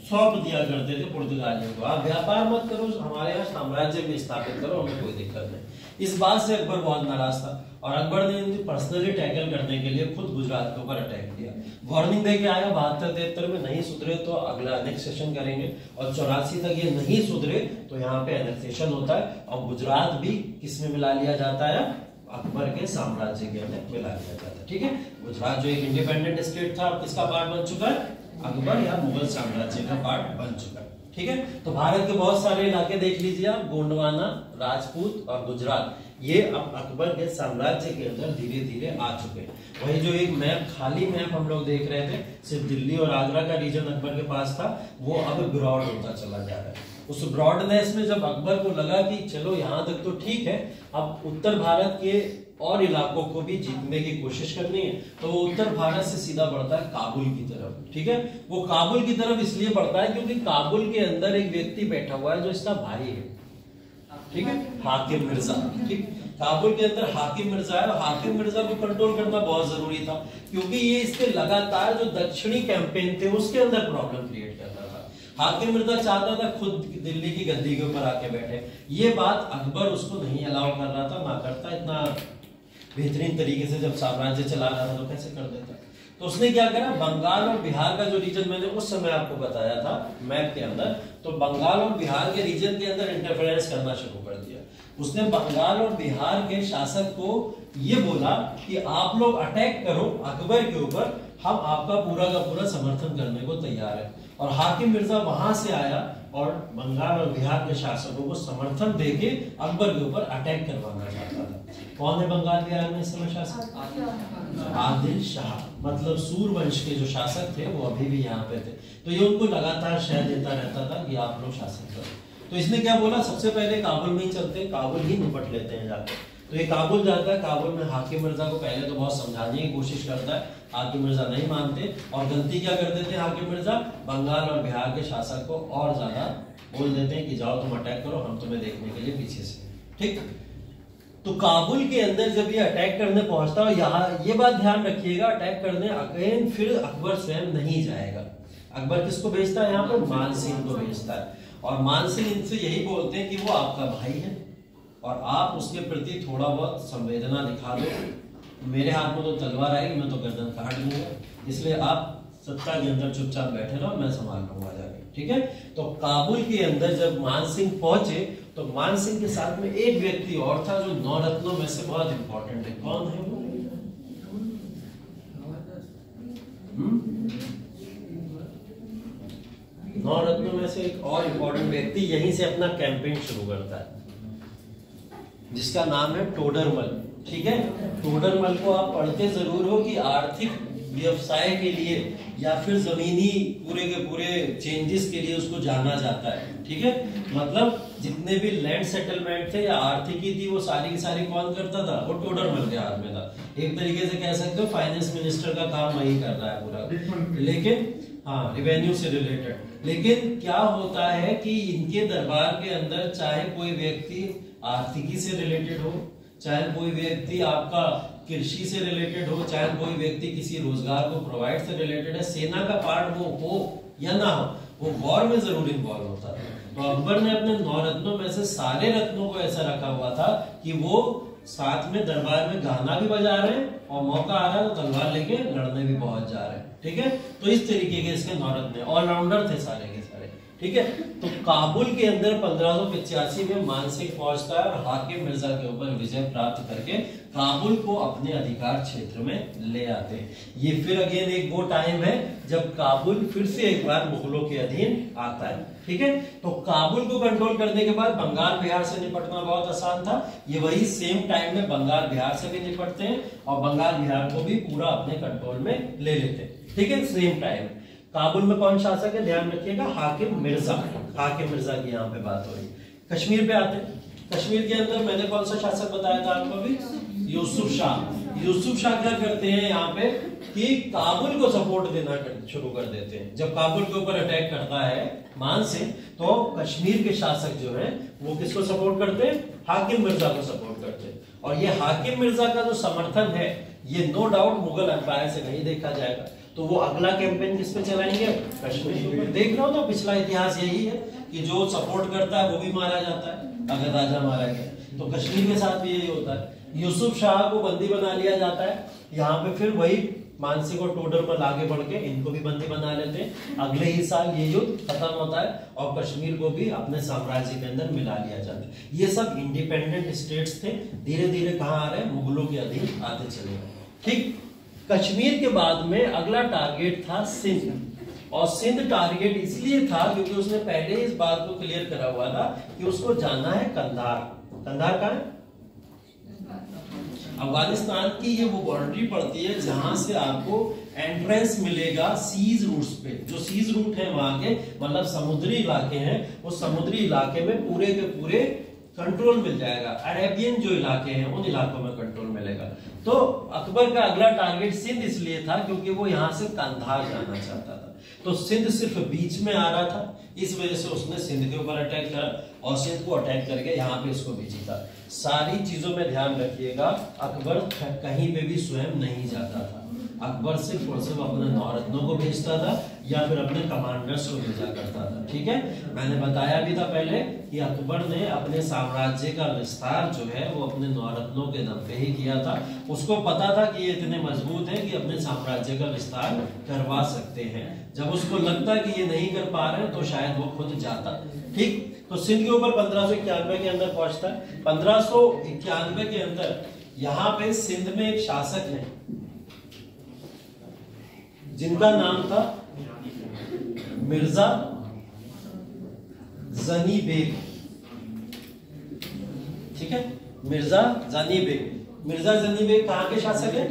सौंप दिया करते थे पुर्तगालियों को, आप व्यापार मत करो, हमारे यहाँ साम्राज्य भी स्थापित करो, हमें कोई दिक्कत नहीं। इस बात से अकबर बहुत नाराज था, और अकबर ने इनको पर्सनली टैकल करने के लिए खुद गुजरात के ऊपर अटैक किया। वार्निंग देके आया 72-73 में, नहीं सुधरे तो अगला एनेक्सेशन करेंगे, और 84 तक ये नहीं सुधरे तो यहाँ पे एनेक्सेशन होता है, और गुजरात भी किसमें मिला लिया जाता है, अकबर के साम्राज्य के अंदर मिला लिया जाता है, ठीक है। गुजरात जो एक इंडिपेंडेंट स्टेट था, किसका पार्ट बन चुका है, अकबर या मुगल साम्राज्य का पार्ट बन चुका है, ठीक है। तो भारत के बहुत सारे इलाके देख लीजिए आप, गोंडवाना, राजपूत और गुजरात, ये अब अकबर के साम्राज्य के अंदर धीरे धीरे आ चुके हैं। वही जो एक मैप, खाली मैप हम लोग देख रहे थे, सिर्फ दिल्ली और आगरा का रीजन अकबर के पास था, वो अब ब्रॉड होता चला जा रहा है। उस ब्रॉडनेस में जब अकबर को लगा कि चलो यहाँ तक तो ठीक है, अब उत्तर भारत के और इलाकों को भी जीतने की कोशिश करनी है, तो वो उत्तर भारत से सीधा बढ़ता है काबुल की तरफ, ठीक है। वो काबुल की तरफ इसलिए बढ़ता है क्योंकि काबुल के अंदर एक व्यक्ति बैठा हुआ है जो इसका भाई है, ठीक है, हाकिम मिर्जा, ठीक। काबुल के अंदर हाकिम मिर्जा है, और हाकिम मिर्जा को कंट्रोल करना बहुत जरूरी था, क्योंकि ये इसके लगातार जो दक्षिणी कैंपेन थे उसके अंदर प्रॉब्लम क्रिएट करता था। हाकिम मिर्जा चाहता था खुद दिल्ली की गद्दी के ऊपर आके बैठे, ये बात अकबर उसको नहीं अलाउ कर रहा था, ना करता, इतना बेहतरीन तरीके से जब साम्राज्य चला रहा था तो कैसे कर देता। तो उसने क्या करा, बंगाल और बिहार का जो रीजन मैंने उस समय आपको बताया था मैप के अंदर, तो बंगाल और बिहार के रीजन के अंदर इंटरफेरेंस करना शुरू कर दिया। उसने बंगाल और बिहार के शासक को ये बोला कि आप लोग अटैक करो अकबर के ऊपर, हम आपका पूरा का पूरा समर्थन करने को तैयार है। और हाकिम मिर्जा वहां से आया और बंगाल और बिहार के शासकों को समर्थन देके अकबर के ऊपर अटैक करवाना चाहता था। कौन है बंगाल बिहार में इस समय शासक? आदिल शाह, मतलब सूर्यवंश के जो शासक थे वो अभी भी यहाँ पे थे, तो ये उनको लगातार शह देता रहता था कि आप लोग शासन करो। तो इसने क्या बोला, सबसे पहले काबुल में ही चलते हैं, काबुल ही निपट लेते हैं जाकर। तो ये काबुल जाता है, काबुल में हाकिम मिर्जा को पहले तो बहुत समझाने की कोशिश करता है, हाकिम मिर्जा नहीं मानते, और गलती क्या कर देते हैं हाकिम मिर्जा, बंगाल और बिहार के शासक को और ज्यादा बोल देते हैं कि जाओ तुम अटैक करो, हम तुम्हें देखने के लिए पीछे से। ठीक, तो काबुल के अंदर जब ये अटैक करने पहुंचता है, यहाँ ये बात ध्यान रखिएगा, अटैक करने अगेन फिर अकबर स्वयं नहीं जाएगा। अकबर किसको भेजता है यहाँ पर? मान सिंह को भेजता है। और मान सिंह इनसे यही बोलते हैं कि वो आपका भाई है और आप उसके प्रति थोड़ा बहुत संवेदना दिखा दो। मेरे हाथ में तो तलवार आएगी, मैं तो गर्दन काट दूंगा, इसलिए आप सत्ता के अंदर चुपचाप बैठे रहो, मैं संभाल लूंगा जाके। ठीक है, तो काबुल के अंदर जब मान सिंह पहुंचे तो मान सिंह के साथ में एक व्यक्ति और था जो 9 रत्नों में से बहुत इंपॉर्टेंट है। कौन है वो? नौ रत्नों में से एक और इंपॉर्टेंट व्यक्ति यहीं से अपना कैंपेन शुरू करता है, जिसका नाम है टोडरमल। ठीक है, टोडरमल को आप पढ़ते जरूर हो कि आर्थिक व्यवसाय के लिए या फिर जमीनी पूरे के पूरे चेंजेस के लिए उसको जाना जाता है। ठीक है, मतलब जितने भी लैंड सेटलमेंट थे या आर्थिकी थी वो सारी की सारी कौन करता था? वो टोडरमल के हाथ में था। एक तरीके से कह सकते हो फाइनेंस मिनिस्टर का काम वही कर रहा है पूरा, लेकिन हाँ रिवेन्यू से रिलेटेड। लेकिन क्या होता है कि इनके दरबार के अंदर चाहे कोई व्यक्ति आर्थिकी से रिलेटेड हो, चाहे कोई व्यक्ति आपका कृषि से रिलेटेड हो, चाहे कोई व्यक्ति किसी रोजगार को प्रोवाइड से रिलेटेड है, सेना का पार्ट वो हो या ना हो, वो वॉर में जरूर इन्वॉल्व होता है। तो अकबर ने अपने 9 रत्नों में से सारे रत्नों को ऐसा रखा हुआ था कि वो साथ में दरबार में गाना भी बजा रहे हैं और मौका आ रहा है तो तलवार लेके लड़ने भी पहुंच जा रहे हैं। ठीक है, तो इस तरीके के इसके 9 रत्न ऑलराउंडर थे सारे के सारे। ठीक है, तो काबुल के अंदर 1585 में मान सिंह पहुंचता है और हाकिम मिर्जा के ऊपर विजय प्राप्त करके काबुल को अपने अधिकार क्षेत्र में ले आते हैं। ये फिर अगेन एक वो टाइम है जब काबुल फिर से एक बार मुगलों के अधीन आता है। ठीक है, तो काबुल को कंट्रोल करने के बाद बंगाल बिहार से निपटना बहुत आसान था। ये वही सेम टाइम में बंगाल बिहार से भी निपटते हैं और बंगाल बिहार को भी पूरा अपने कंट्रोल में ले लेते हैं। ठीक है, सेम टाइम काबुल में कौन शासक है ध्यान रखिएगा? हाकिम मिर्जा। हाकिम मिर्जा की यहाँ पे बात हो रही। कश्मीर पे आते हैं। कश्मीर के अंदर मैंने कौन सा शासक बताया था आपको भी? यूसुफ शाह। यूसुफ शाह क्या करते हैं यहाँ पे कि काबुल को सपोर्ट देना शुरू कर देते हैं। जब काबुल के ऊपर अटैक करता है मान सिंह, तो कश्मीर के शासक जो है वो किसको सपोर्ट करते हैं? हाकिम मिर्जा को सपोर्ट करते हैं। और ये हाकिम मिर्जा का जो समर्थन है ये नो डाउट मुगल एम्पायर से नहीं देखा जाएगा। तो वो अगला कैंपेन किस पे चलाएंगे? कश्मीर के ऊपर। देख रहे हो तो पिछला इतिहास यही है कि जो सपोर्ट करता है वो भी मारा जाता है, अगर राजा मारा गया। तो कश्मीर के साथ भी यही होता है। यूसुफ शाह को बंदी बना लिया जाता है। यहाँ पे फिर वही मान सिंह और टोडरमल आगे बढ़ के इनको भी बंदी बना लेते हैं। अगले ही साल ये युद्ध खत्म होता है और कश्मीर को भी अपने साम्राज्य के अंदर मिला लिया जाता है। ये सब इंडिपेंडेंट स्टेट्स थे, धीरे धीरे कहाँ आ रहे हैं? मुगलों के अधीन आते चले गए। ठीक, कश्मीर के बाद में अगला टारगेट था सिंध। और सिंध टारगेट इसलिए था क्योंकि उसने पहले इस बात को क्लियर करा हुआ था कि उसको जाना है कंधार। कंधार कहाँ है? अफगानिस्तान की ये वो बाउंड्री पड़ती है जहां से आपको एंट्रेंस मिलेगा सीज रूट्स पे। जो सीज रूट है वहां के मतलब समुद्री इलाके हैं, वो समुद्री इलाके में पूरे के पूरे कंट्रोल मिल जाएगा। अरेबियन जो इलाके हैं उन इलाकों में कंट्रोल मिलेगा। तो अकबर का अगला टारगेट सिंध इसलिए था क्योंकि वो यहाँ से कंधार जाना चाहता था। तो सिंध सिर्फ बीच में आ रहा था, इस वजह से उसने सिंध के ऊपर अटैक करा और सिंध को अटैक करके यहाँ पे इसको भी जीता। सारी चीजों में ध्यान रखिएगा, अकबर कहीं पे भी स्वयं नहीं जाता था। अकबर सिर्फ और सिर्फ अपने 9 रत्नों को भेजता था या फिर अपने कमांडर्स को भेजा करता था। ठीक है, मैंने बताया भी था पहले कि अकबर ने अपने साम्राज्य का विस्तार जो है वो अपने 9 रत्नों के दम पे ही किया था। उसको पता था कि ये इतने मजबूत हैं कि अपने साम्राज्य का विस्तार करवा सकते हैं। जब उसको लगता कि ये नहीं कर पा रहे तो शायद वो खुद जाता। ठीक, तो सिंध के ऊपर 1591 के अंदर पहुंचता है। 1591 के अंदर यहाँ पे सिंध में एक शासक है जिनका नाम था मिर्जा जनी बेग। ठीक है, मिर्जा जनी बेग। मिर्जा जनी बेग कहाँ के शासक है?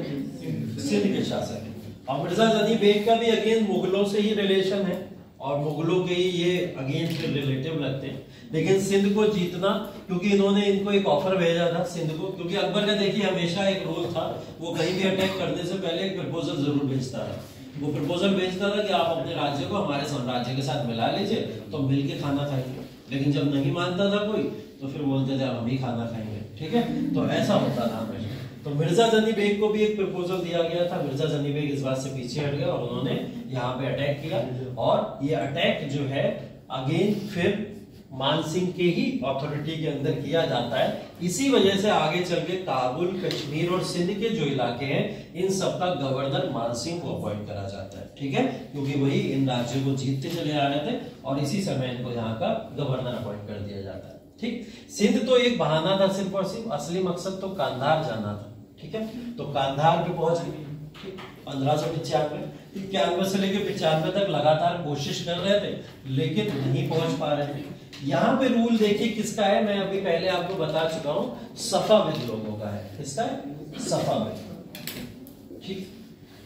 सिंध के शासक है। और मिर्जा जनी बेग का भी अगेन मुगलों से ही रिलेशन है और मुगलों के ही ये अगेन फिर रिलेटिव लगते हैं। लेकिन सिंध को जीतना, क्योंकि इन्होंने इनको एक ऑफर भेजा था सिंध को, क्योंकि अकबर का देखिए हमेशा एक रूल था, वो कहीं भी अटैक करने से पहले एक प्रपोजल जरूर भेजता था। वो प्रपोजल भेजता था कि आप अपने राज्य को हमारे साम्राज्य के साथ मिला लीजिए तो मिलके खाना खाएंगे। लेकिन जब नहीं मानता था कोई तो फिर बोलते थे हम ही खाना खाएंगे, ठीक है। तो ऐसा होता था हमेशा। तो मिर्जा जनी बेग को भी एक प्रपोजल दिया गया था, मिर्जा जनी बेग इस बात से पीछे हट गया और उन्होंने यहाँ पे अटैक किया, और ये अटैक जो है अगेन फिर मानसिंह के ही अथॉरिटी के अंदर किया जाता है। इसी वजह से आगे चल के काबुल, कश्मीर और सिंध के जो इलाके हैं इन सब का गवर्नर मानसिंह को अपॉइंट करा जाता है, ठीक है, क्योंकि वही इन राज्यों को जीतते चले आ रहे थे और इसी समय इनको यहाँ का गवर्नर अपॉइंट कर दिया जाता है, ठीक। सिंध तो एक बहाना था सिर्फ और सिर्फ, असली मकसद तो कांधार जाना था, ठीक है। तो कांधार पे पहुंच गए 1595 से लेकर 95 तक लगातार कोशिश कर रहे थे लेकिन नहीं पहुंच पा रहे थे। यहाँ पे रूल देखिए किसका है, मैं अभी पहले आपको बता चुका हूं, सफाविद लोगों का है। किसका है? सफाविद, ठीक।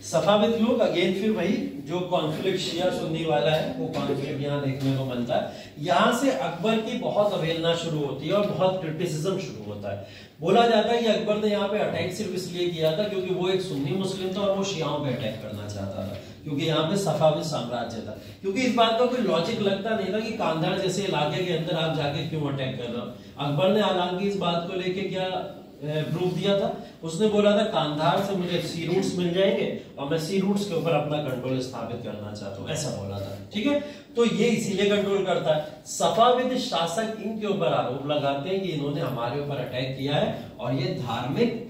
सफाविद लोग अगेन फिर वही जो कॉन्फ्लिक्ट शिया सुन्नी वाला है वो कॉन्फ्लिक्ट यहाँ देखने को मिलता है। यहाँ से अकबर की बहुत अवहेलना शुरू होती है और बहुत क्रिटिसिज्म शुरू होता है। बोला जाता है कि अकबर ने यहाँ पे अटैक सिर्फ इसलिए किया था क्योंकि वो एक सुन्नी मुस्लिम था और वो शियाओं पे अटैक करना चाहता था, क्योंकि यहाँ पे सफाविद साम्राज्य था। क्योंकि इस बात का कोई लॉजिक लगता नहीं था कि कांधार जैसे इलाके के अंदर आप जाके क्यों अटैक कर रहे हो। अकबर ने हालांकि इस बात को लेके क्या प्रूफ दिया था, उसने बोला था कांधार से मुझे सी रूट्स मिल जाएंगे और मैं सी रूट्स के ऊपर अपना कंट्रोल स्थापित करना चाहता हूँ, ऐसा बोला था, ठीक है। तो ये इसीलिए कंट्रोल करता है। सफाविद शासक इनके ऊपर आरोप लगाते हैं कि इन्होंने हमारे ऊपर अटैक किया है और ये धार्मिक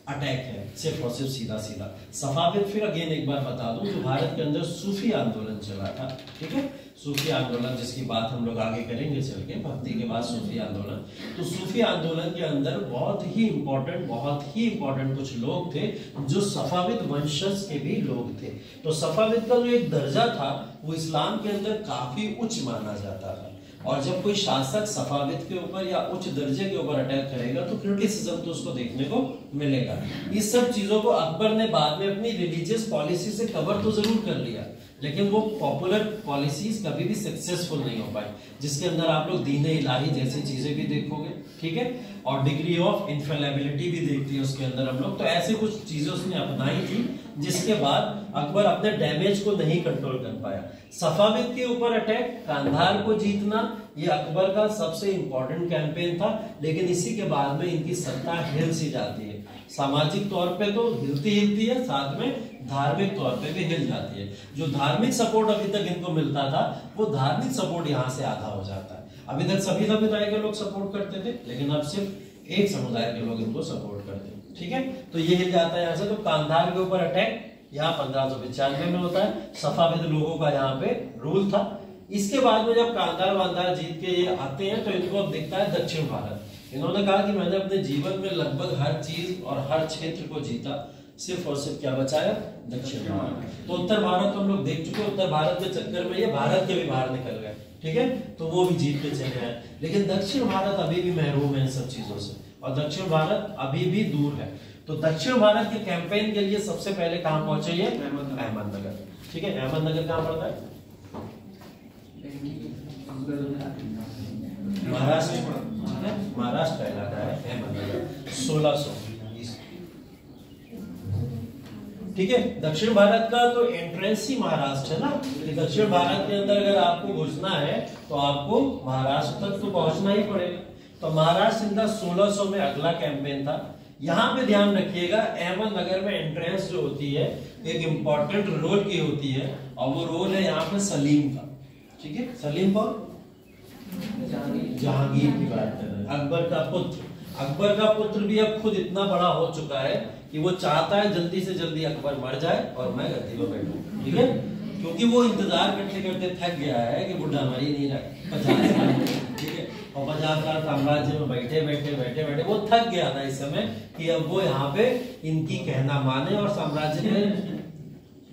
अटैक है सिर्फ और सिर्फ सीधा सीधा। सफाविद फिर अगेन एक बार बता दूं जो भारत के अंदर सूफी आंदोलन चला था, ठीक है, सूफी आंदोलन जिसकी बात हम लोग आगे करेंगे चल के, भक्ति के बाद सूफी आंदोलन। तो सूफी आंदोलन के अंदर बहुत ही इंपॉर्टेंट कुछ लोग थे जो सफाविद वंशज के भी लोग थे। तो सफाविद का जो एक दर्जा था वो इस्लाम के अंदर काफी उच्च माना जाता था, और जब कोई शासक सफाविद के ऊपर या उच्च दर्जे के ऊपर अटैक करेगा तो क्रिटिसिज्म तो उसको देखने को मिलेगा। इस सब चीजों को अकबर ने बाद में अपनी रिलीजियस पॉलिसी से कवर तो जरूर कर लिया, लेकिन वो पॉपुलर पॉलिसीज कभी भी सक्सेसफुल नहीं हो पाई, जिसके अंदर आप लोग दीन इलाही जैसी चीजें भी देखोगे, ठीक है, और डिग्री ऑफ इनफेलेबिलिटी भी देखती है उसके अंदर हम लोग। तो ऐसे कुछ चीजें उसने अपनाई थी जिसके बाद अकबर अपने डैमेज को नहीं कंट्रोल कर पाया। सफाविद के ऊपर अटैक, कांधार को जीतना, ये अकबर का सबसे इंपॉर्टेंट कैंपेन था, लेकिन इसी के बाद में इनकी सत्ता हिल सी जाती है। सामाजिक तौर पे तो हिलती है, साथ में धार्मिक तौर पे भी हिल जाती है। जो धार्मिक सपोर्ट अभी तक इनको मिलता था वो धार्मिक सपोर्ट यहाँ से आधा हो जाता है। अभी तक सभी समुदाय के लोग सपोर्ट करते थे, लेकिन अब सिर्फ एक समुदाय के लोग इनको सपोर्ट करते हैं, ठीक है। तो ये हिल जाता है यहाँ से। तो कांधार के ऊपर अटैक यहाँ 1595 में होता है। सफाविद लोगों का यहाँ पे रूल था। इसके बाद में जब कांधार वांधार जीत के ये आते हैं तो इनको अब दिखता है दक्षिण भारत। इन्होंने कहा कि मैंने अपने जीवन में लगभग हर चीज और हर क्षेत्र को जीता, सिर्फ और सिर्फ क्या बचाया? दक्षिण भारत। तो उत्तर भारत तो हम लोग देख चुके, उत्तर भारत के चक्कर में ये भारत के भी बाहर निकल गए, ठीक है, तो वो भी जीत के चले आए। लेकिन दक्षिण भारत अभी भी महरूम है इन सब चीजों से, और दक्षिण भारत अभी भी दूर है। तो दक्षिण भारत के कैंपेन के लिए सबसे पहले कहां पहुंचे ये? अहमदनगर, ठीक है। अहमदनगर कहां पड़ता है? महाराष्ट्र, महाराष्ट्र का इलाका है अहमदनगर। 1620, ठीक है। दक्षिण भारत का तो एंट्रेंस ही महाराष्ट्र है ना। दक्षिण भारत के अंदर अगर आपको घुसना है तो आपको महाराष्ट्र तक तो पहुंचना ही पड़ेगा। तो महाराष्ट्र इनका 1600 में अगला कैंपेन था। यहाँ पे ध्यान रखिएगा, अहमदनगर में एंट्रेंस जो होती है एक इंपॉर्टेंट रोल की होती है, और वो रोल है यहाँ पे सलीम का, ठीक है। सलीम कौन? जहांगीर की बात कर रहे हैं, अकबर का पुत्र। अकबर का पुत्र भी अब खुद इतना बड़ा हो चुका है कि वो चाहता है जल्दी से जल्दी अकबर मर जाए और मैं गद्दी पर बैठूं, ठीक है, क्योंकि वो इंतजार करते करते थक गया है कि बुढ़ा मर ही नहीं रहा 50 साल, ठीक है, और 50 साल साम्राज्य में बैठे बैठे वो थक गया था इस समय कि अब वो यहाँ पे इनकी कहना माने और साम्राज्य में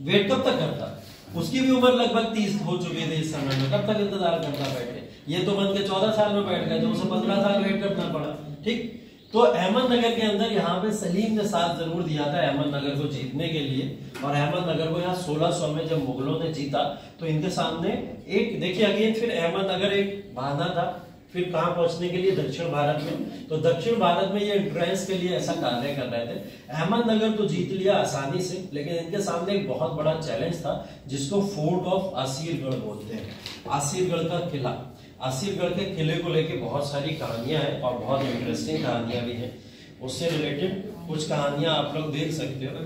वेट कब तक करता। उसकी भी उम्र लगभग 30 हो चुकी थी इस समय में, कब तक इंतजार करता बैठे। ये तो बन के 14 साल में बैठ गए, तो उसे 15 साल वेट करना पड़ा, ठीक। तो अहमदनगर के अंदर यहाँ पे सलीम ने साथ जरूर दिया था अहमदनगर को जीतने के लिए, और अहमदनगर को यहाँ 1600 में जब मुगलों ने जीता तो इनके सामने एक, देखिए अगेन फिर अहमदनगर एक बहाना था फिर कहां पहुंचने के लिए? दक्षिण भारत में। तो दक्षिण भारत में ये एंट्रेंस के लिए ऐसा कार्य कर रहे थे। अहमदनगर तो जीत लिया आसानी से, लेकिन इनके सामने एक बहुत बड़ा चैलेंज था जिसको फोर्ट ऑफ आसीरगढ़ बोलते हैं, आसीरगढ़ का किला। आसिरगढ़ के किले को लेके बहुत सारी कहानियां हैं और बहुत इंटरेस्टिंग कहानियां भी हैं। उससे रिलेटेड कुछ कहानियां आप लोग देख सकते हो,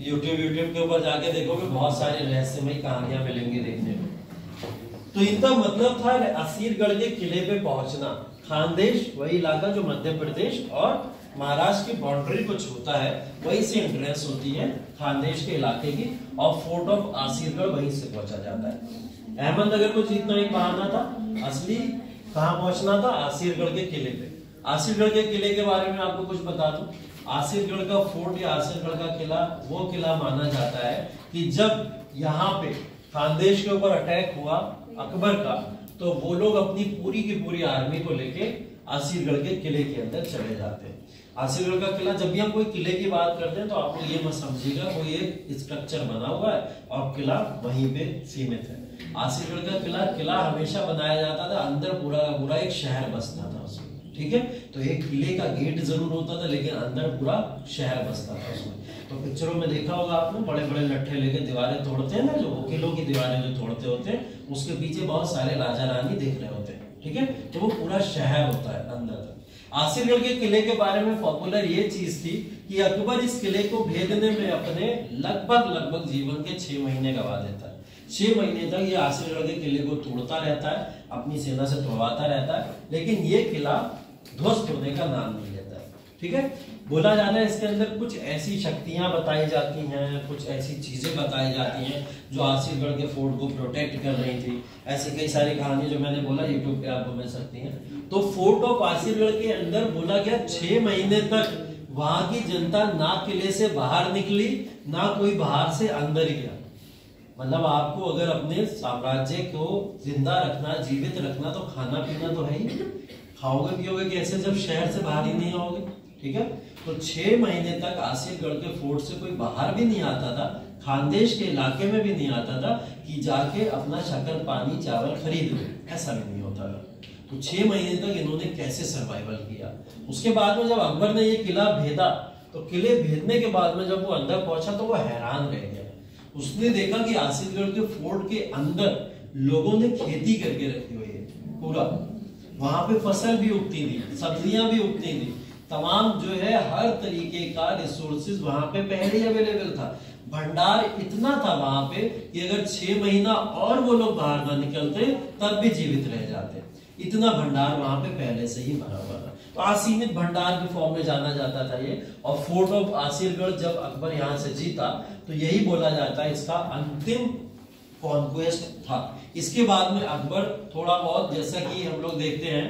यूट्यूब के ऊपर जाके देखोगे बहुत सारे रहस्यमय कहानियां मिलेंगी देखने को। तो इनका मतलब था आसिरगढ़ के किले पे पहुंचना। खानदेश वही इलाका जो मध्य प्रदेश और महाराष्ट्र की बाउंड्री को छूता है, वहीं से एंट्रेंस होती है खानदेश के इलाके की, और फोर्ट ऑफ आसिरगढ़ वहीं से पहुंचा जाता है। अहमदनगर को जीतना एक बहाना था, असली कहां पहुंचना था? आसिरगढ़ के किले पे। आसिरगढ़ के किले के बारे में आपको कुछ बता दूं, आसिरगढ़ का फोर्ट या आसिरगढ़ का किला वो किला माना जाता है कि जब यहाँ पे खानदेश के ऊपर अटैक हुआ अकबर का, तो वो लोग अपनी पूरी की पूरी आर्मी को लेके आसिरगढ़ के किले के अंदर चले जाते हैं। आसिरगढ़ का किला, जब भी हम कोई किले की बात करते हैं तो आप लोग ये मत समझिएगा कोई एक स्ट्रक्चर बना हुआ है और किला वहीं पे सीमित है। आसिरगढ़ का किला हमेशा बनाया जाता था, अंदर पूरा का पूरा एक शहर बसता था उसमें, ठीक है। तो एक किले का गेट जरूर होता था लेकिन अंदर पूरा शहर बसता था उसमें। तो पिक्चरों में देखा होगा आपने, बड़े बड़े लट्ठे लेके दीवारें तोड़ते हैं ना, जो किलों की दीवारें जो तोड़ते होते हैं, उसके पीछे बहुत सारे राजा रानी देख रहे होते हैं, ठीक है। तो वो पूरा शहर होता है अंदर तक। आसिरगढ़ के किले के बारे में पॉपुलर ये चीज थी कि अकबर इस किले को भेदने में अपने लगभग जीवन के 6 महीने गवा देता है। 6 महीने तक ये आसिरगढ़ के किले को तोड़ता रहता है, अपनी सेना से तोड़वाता रहता है, लेकिन ये किला ध्वस्त होने का नाम नहीं लेता है, ठीक है। बोला जाता है इसके अंदर कुछ ऐसी शक्तियां बताई जाती हैं, कुछ ऐसी चीजें बताई जाती हैं जो आसिरगढ़ के फोर्ट को प्रोटेक्ट कर रही थी। ऐसी कई सारी कहानी जो मैंने बोला यूट्यूब पे आपको मिल सकती हैं। तो फोर्ट ऑफ आसिरगढ़ के अंदर बोला गया 6 महीने तक वहां की जनता ना किले से बाहर निकली, ना कोई बाहर से अंदर गया। मतलब आपको अगर अपने साम्राज्य को जिंदा रखना, जीवित रखना, तो खाना पीना तो है ही, खाओगे पियोगे कैसे जब शहर से बाहर ही नहीं आओगे, ठीक है। तो 6 महीने तक आसिरगढ़ के फोर्ट से कोई बाहर भी नहीं आता था, खानदेश के इलाके में भी नहीं आता था कि जाके अपना शक्कर पानी चावल खरीद ले, ऐसा भी नहीं होता था। तो 6 महीने तक इन्होंने कैसे सर्वाइवल किया। उसके बाद में जब अकबर ने ये किला भेदा, तो किले भेदने के बाद में जब वो अंदर पहुंचा तो वो हैरान रह गया। उसने देखा कि आसिरगढ़ के फोर्ट के अंदर लोगों ने खेती करके रखी हुई है पूरा, वहां पे फसल भी उगती थी, सब्जियां भी उगती थी, तमाम जो है हर तरीके का रिसोर्सेज वहां पे पहले ही अवेलेबल था। भंडार इतना था वहां पे कि अगर 6 महीना और वो लोग बाहर ना निकलते तब भी जीवित रह जाते, इतना भंडार वहां पे पहले से ही भरा हुआ था। तो असीमित भंडार के फॉर्म में जाना जाता था ये। और फोर्ट ऑफ आसिरगढ़ जब अकबर यहाँ से जीता तो यही बोला जाता है इसका अंतिम कॉन्क्वेस्ट था। इसके बाद में अकबर थोड़ा बहुत, जैसा कि हम लोग देखते हैं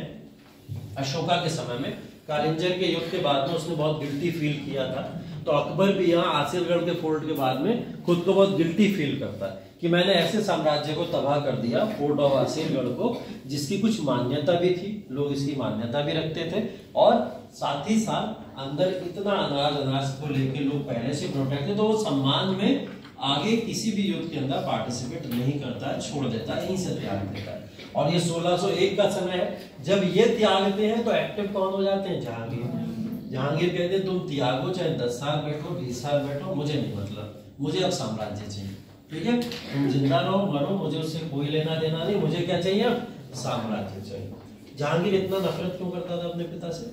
अशोका के समय में कालिंजर के युद्ध के बाद में उसने बहुत गिल्टी फील किया था, तो अकबर भी यहाँ आसिरगढ़ के फोर्ट के बाद में खुद को बहुत गिल्टी फील करता है कि मैंने ऐसे साम्राज्य को तबाह कर दिया, फोर्ट ऑफ आसिरगढ़ को, जिसकी कुछ मान्यता भी थी, लोग इसकी मान्यता भी रखते थे, और साथ ही साथ अंदर इतना अनाज को लेके लोग पहले से प्रोटेक्ट थे, तो वो सम्मान में आगे किसी भी युद्ध के अंदर पार्टिसिपेट नहीं करता है, छोड़ देता है, यहीं से त्याग देता है। और ये 1601 का समय है, जब ये त्यागते हैं तो एक्टिव कौन हो जाते हैं? जहांगीर। जहांगीर कहते हैं तुम त्यागो, चाहे 10 साल बैठो, 20 साल बैठो, मुझे नहीं मतलब, मुझे अब साम्राज्य चाहिए, ठीक है। तुम जिंदा रहो मरो, मुझे उससे कोई लेना देना नहीं, मुझे क्या चाहिए? अब साम्राज्य चाहिए। जहांगीर इतना नफरत क्यों करता था अपने पिता से?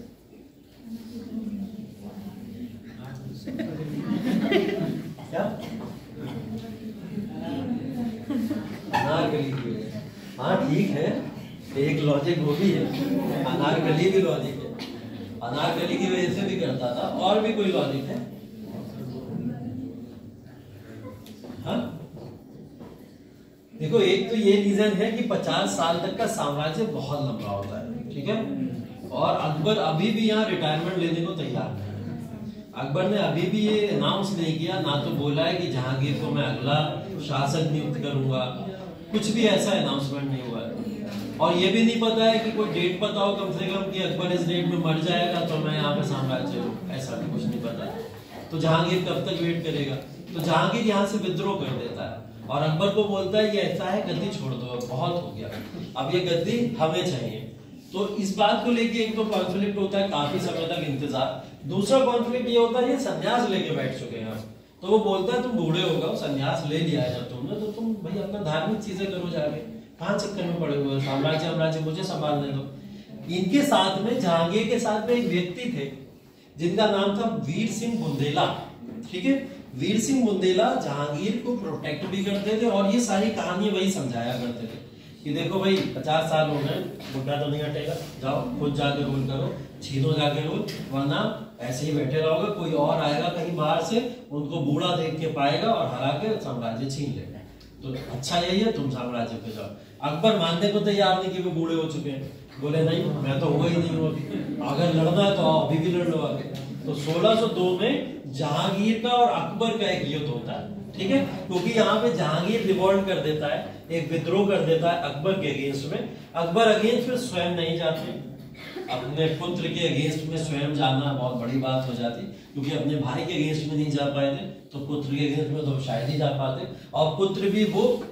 क्या? अनारकली की वजह। हाँ ठीक है, एक लॉजिक वो भी है, अनारकली भी लॉजिक है, अनारकली की वजह से भी करता था। और भी कोई लॉजिक है? हाँ देखो, एक तो ये रीजन है कि 50 साल तक का साम्राज्य बहुत लंबा होता है, ठीक है। और अकबर अभी भी यहाँ रिटायरमेंट लेने को तैयार नहीं है। अकबर ने अभी भी ये अनाउंस नहीं किया, ना तो बोला है कि जहांगीर को मैं अगला शासक नियुक्त करूंगा, कुछ भी ऐसा अनाउंसमेंट नहीं हुआ है। और ये भी नहीं पता है कि कोई डेट पता हो कम से कम कि अकबर इस डेट में मर जाएगा तो मैं यहाँ पे साम्राज्य लूं, ऐसा भी कुछ नहीं पता है। तो जहांगीर कब तक वेट करेगा? तो जहांगीर यहाँ से विद्रोह कर देता है और अकबर को बोलता है ये ऐसा है, गद्दी छोड़ दो, बहुत हो गया, अब ये गद्दी हमें चाहिए। तो इस बात को लेके एक तो कॉन्फ्लिक्ट होता है, काफी समय तक इंतजार। दूसरा कॉन्फ्लिक्ट ये होता है ये संन्यास लेके बैठ चुके हैं, तो वो बोलता है तुम बूढ़े हो गए, संन्यास ले लिया है जब तुमने, तो तुम भाई अपना धार्मिक चीजें करो जाके, कहाँ चक्कर में पड़े हुए, साम्राज्य मुझे संभालने दो। इनके साथ में, जहांगीर के साथ में एक व्यक्ति थे जिनका नाम था वीर सिंह बुंदेला। ठीक है, वीर सिंह बुंदेला जहांगीर को प्रोटेक्ट भी करते थे और ये सारी कहानी वही समझाया करते थे कि देखो भाई 50 साल हो गए, बुढ़ा तो नहीं हटेगा, जाओ खुद जाके रूल करो, छीनो जाके रूल, वरना ऐसे ही बैठे रहोगे, कोई और आएगा कहीं बाहर से, उनको बूढ़ा देख के पाएगा और हरा के साम्राज्य छीन लेगा। तो अच्छा यही है, तुम साम्राज्य पे जाओ। अकबर मानने को तैयार नहीं कि वो बूढ़े हो चुके हैं, बोले नहीं मैं तो हुआ ही नहीं हूँ अभी, अगर लड़ना है तो आओ अभी भी लड़ लो आगे। तो 1602 में जहांगीर का और अकबर का एक युद्ध होता है। ठीक है, क्योंकि यहाँ पे जहांगीर रिवॉल्ट कर देता है, एक विद्रोह कर देता है अकबर के अगेंस्ट में। अकबर अगेंस्ट में स्वयं नहीं जाते, अपने पुत्र के अगेंस्ट में स्वयं जाना बहुत बड़ी बात हो जाती, क्योंकि अपने भाई के अगेंस्ट में नहीं जा पाए थे तो पुत्र के अगेंस्ट में तो शायद ही जा पाते, और पुत्र भी वो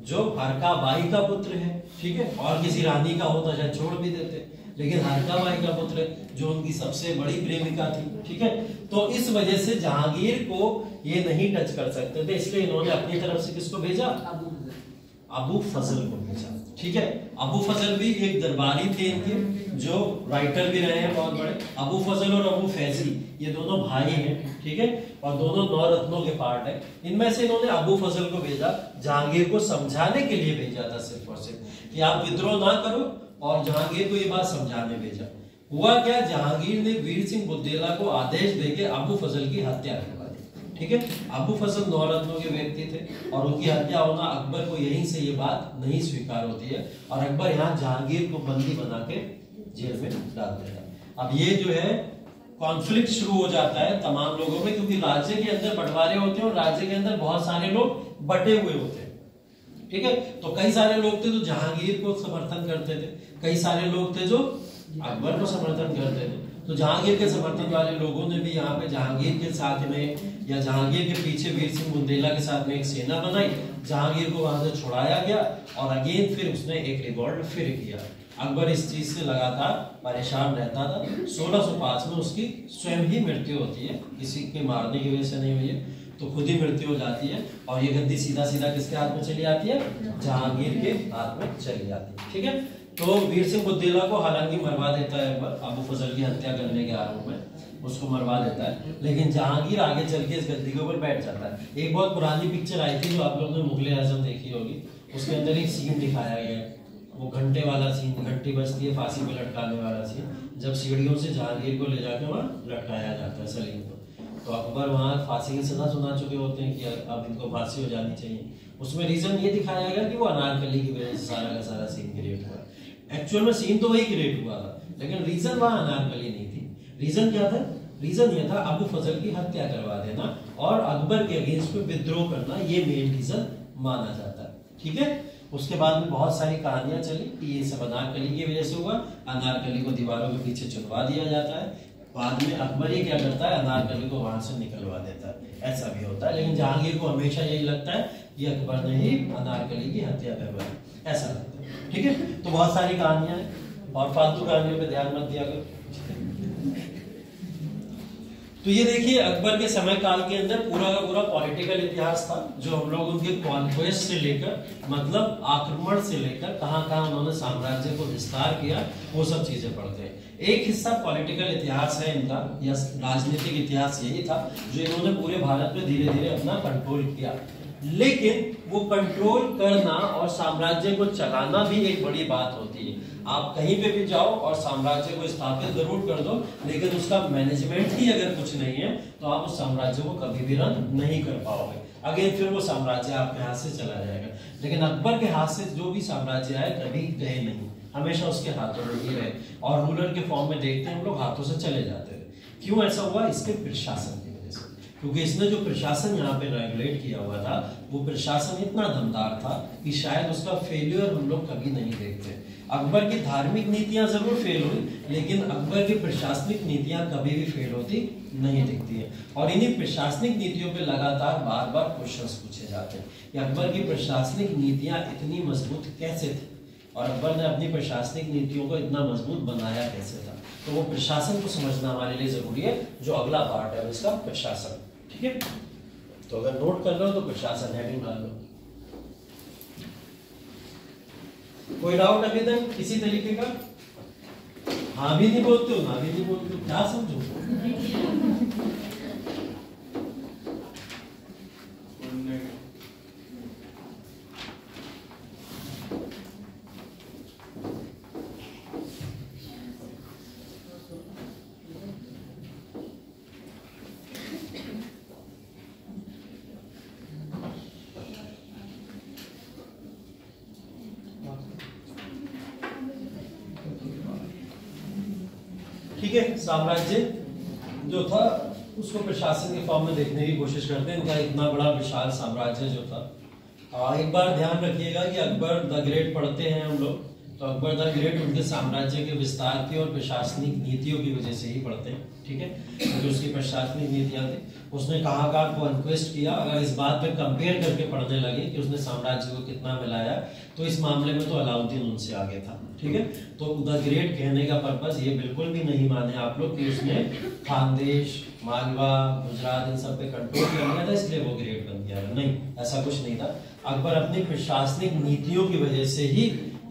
जो हरका बाई का पुत्र है। ठीक है, और किसी रानी का होता शायद छोड़ भी देते, लेकिन हरका बाई का पुत्र जो उनकी सबसे बड़ी प्रेमिका थी। ठीक है, तो इस वजह से जहांगीर को ये नहीं टच कर सकते थे, इसलिए इन्होंने अपनी तरफ से किसको भेजा, अबू फजल को भेजा। ठीक है, अबू फजल भी एक दरबारी थे इनके, जो राइटर भी रहे हैं बहुत बड़े। अबू फजल और अबू फैजी ये दोनों भाई हैं। ठीक है, और दोनों 9 रत्नों के पार्ट है। इनमें से इन्होंने अबू फजल को भेजा, जहांगीर को समझाने के लिए भेजा था सिर्फ और सिर्फ कि आप विद्रोह ना करो, और जहांगीर को ये बात समझाने भेजा। हुआ क्या, जहांगीर ने वीर सिंह बुंदेला को आदेश देके अबू फजल की हत्या करवा दी। ठीक है, अबू फजल 9 रत्नों के व्यक्ति थे और उनकी हत्या होना अकबर को यहीं से ये बात नहीं स्वीकार होती है, और अकबर यहाँ जहांगीर को बंदी बना के जेल में डाल देता। अब ये जो है कॉन्फ्लिक्ट शुरू हो जाता है तमाम लोगों में, क्योंकि राज्य के अंदर बंटवारे होते हैं और राज्य के अंदर बहुत सारे लोग बटे हुए होते हैं। ठीक है, तो कई सारे लोग थे जो जहांगीर को समर्थन करते थे, कई सारे लोग थे जो अकबर को समर्थन करते थे। तो जहांगीर के समर्थन वाले लोगों ने भी यहाँ पे जहांगीर के साथ में या जहांगीर के पीछे वीर सिंह बुंदेला के साथ में एक सेना बनाई, जहांगीर को वहां से छुड़ाया गया, और अगेन फिर उसने एक रिवॉल्ट फिर किया। अकबर इस चीज से लगातार परेशान रहता था। 1605 में उसकी स्वयं ही मृत्यु होती है, किसी के मारने की वजह से नहीं हुई है, तो खुद ही मृत्यु हो जाती है, और ये गद्दी सीधा सीधा किसके हाथ में चली आती है, जहांगीर के हाथ में चली जाती है। ठीक है, तो वीर सिंह बुंदेला को हालांकि मरवा देता है अकबर, अबू फजल की हत्या करने के आरोप में उसको मरवा देता है, लेकिन जहांगीर आगे चल के इस गद्दी के ऊपर बैठ जाता है। एक बहुत पुरानी पिक्चर आई थी जो आप लोगों ने मुगले आजम देखी होगी, उसके अंदर एक सीन दिखाया गया है, वो घंटे वाला सीन, घंटी बजती है, फांसी पे लटकाने वाला सीन, जब सीढ़ियों से जहांगीर को ले जाकर वहाँ लटकाया जाता है सलीम को। तो अकबर वहाँ फांसी की सजा सुना चुके होते हैं कि अब इनको फांसी हो जानी चाहिए। उसमें रीजन ये दिखाया गया कि वो अनारकली की वजह से सारा का सारा सीन क्रिएट हुआ। एक्चुअल में सीन तो वही क्रिएट हुआ था, लेकिन रीजन वहाँ अनारकली नहीं थी। रीजन क्या था, रीजन ये था अबू फजल की हत्या करवा देना और अकबर के अगेंस्ट में विद्रोह करना, ये मेन रीजन माना जाता है। ठीक है, उसके बाद में बहुत सारी कहानियां चली कि ये सब अनारकली की वजह से हुआ, अनारकली को दीवारों के पीछे छुपवा दिया जाता है, बाद में अकबर ये क्या करता है, अनारकली को वहां से निकलवा देता है, ऐसा भी होता है। लेकिन जहांगीर को हमेशा यही लगता है कि अकबर ने ही अनारकली की हत्या करवाई, ऐसा लगता है। ठीक है, तो बहुत सारी कहानियां हैं और फालतू कहानियों पे ध्यान मत दिया करो। तो ये देखिए अकबर के समय काल के अंदर पूरा का पूरा पॉलिटिकल इतिहास था, जो हम लोग उनके कॉन्क्वेस्ट से लेकर, मतलब आक्रमण से लेकर कहां कहां उन्होंने साम्राज्य को विस्तार किया, वो सब चीजें पढ़ते हैं। एक हिस्सा पॉलिटिकल इतिहास है इनका, या राजनीतिक इतिहास यही था जो इन्होंने पूरे भारत में धीरे धीरे अपना कंट्रोल किया। लेकिन वो कंट्रोल करना और साम्राज्य को चलाना भी एक बड़ी बात होती है। आप कहीं पे भी जाओ और साम्राज्य को स्थापित जरूर कर दो, लेकिन उसका मैनेजमेंट ही अगर कुछ नहीं है तो आप उस साम्राज्य को कभी भी रन नहीं कर पाओगे। अगेन फिर वो साम्राज्य आपके हाथ से चला जाएगा। लेकिन अकबर के हाथ से जो भी साम्राज्य आए कभी गए नहीं, हमेशा उसके हाथों में ही रहे, और रूलर के फॉर्म में देखते हैं हम लोग हाथों से चले जाते थे। क्यों ऐसा हुआ? इसके प्रशासन की वजह से, क्योंकि इसने जो प्रशासन यहाँ पे रेगुलेट किया हुआ था, वो प्रशासन इतना दमदार था कि शायद उसका फेल्यूर हम लोग कभी नहीं देखते। अकबर की धार्मिक नीतियां जरूर फेल हुई, लेकिन अकबर की प्रशासनिक नीतियां कभी भी फेल होती नहीं दिखती है। और इन्हीं प्रशासनिक नीतियों पे लगातार बार बार क्वेश्चंस पूछे जाते हैं कि अकबर की प्रशासनिक नीतियां इतनी मजबूत कैसे थी, और अकबर ने अपनी प्रशासनिक नीतियों को इतना मजबूत बनाया कैसे था। तो वो प्रशासन को समझना हमारे लिए जरूरी है, जो अगला पार्ट है इसका प्रशासन। ठीक है, तो अगर नोट कर लो तो प्रशासन हेडिंग डाल लो। कोई डाउट अभी तक किसी तरीके का? हाँ भी नहीं बोलते हो, ना भी नहीं बोलते हो, क्या समझो? ठीक है, साम्राज्य जो था उसको प्रशासन के फॉर्म में देखने की कोशिश करते हैं। इनका इतना बड़ा विशाल साम्राज्य जो था, एक बार ध्यान रखिएगा कि अकबर द ग्रेट पढ़ते हैं हम लोग, तो अकबर द ग्रेट उनके साम्राज्य के विस्तार की और प्रशासनिक नीतियों की वजह से ही पढ़ते हैं। ठीक है, जो उसकी प्रशासनिक नीतियां थी, उसने कहाँ कहाँ कॉन्क्वेस्ट किया, अगर इस बात पे कंपेयर करके पढ़ने लगे कि उसने साम्राज्य को कितना मिलाया, तो इस मामले में तो अलाउद्दीन उनसे आगे था। ठीक है, तो द ग्रेट कहने का पर्पस ये बिल्कुल भी नहीं माने आप लोग कि उसने खानदेश, मालवा, गुजरात इन सब पे कंट्रोल कर लिया था इसलिए वो ग्रेट बन गया। नहीं, ऐसा कुछ नहीं था। अकबर अपनी प्रशासनिक नीतियों की वजह से ही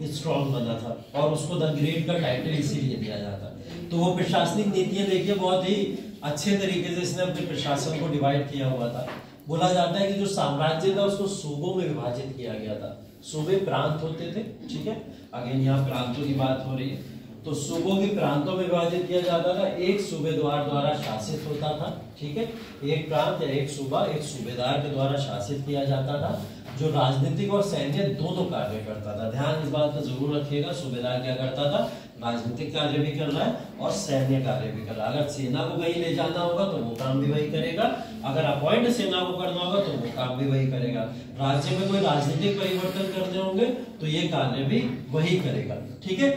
स्ट्रॉन्ग बना था और उसको द ग्रेट का टाइटल इसीलिए दिया जाता। तो वो प्रशासनिक नीतियां देखिए, बहुत ही अच्छे तरीके से इसने अपने प्रशासन को डिवाइड किया हुआ था। बोला जाता है कि जो साम्राज्य था उसको सूबों में विभाजित किया गया था। सूबे प्रांत होते थे। ठीक है, अगेन यहाँ प्रांतों की बात हो रही है, तो सूबों की प्रांतों में विभाजित किया जाता था। एक सूबेदार द्वारा शासित होता था। ठीक है, एक प्रांत या एक सूबा एक सूबेदार के द्वारा शासित किया जाता था, जो राजनीतिक और सैन्य दोनों कार्य करता था। ध्यान इस बात का जरूर रखिएगा, सूबेदार क्या करता था, राजनीतिक कार्य भी कर रहा है और सैन्य कार्य भी कर रहा है। अगर सेना को कहीं ले जाना होगा तो वो काम भी वही करेगा, अगर अपॉइंट सेना को करना होगा तो वो काम भी वही करेगा। राज्य में कोई राजनीतिक परिवर्तन करने होंगे तो ये कार्य भी वही करेगा। ठीक है,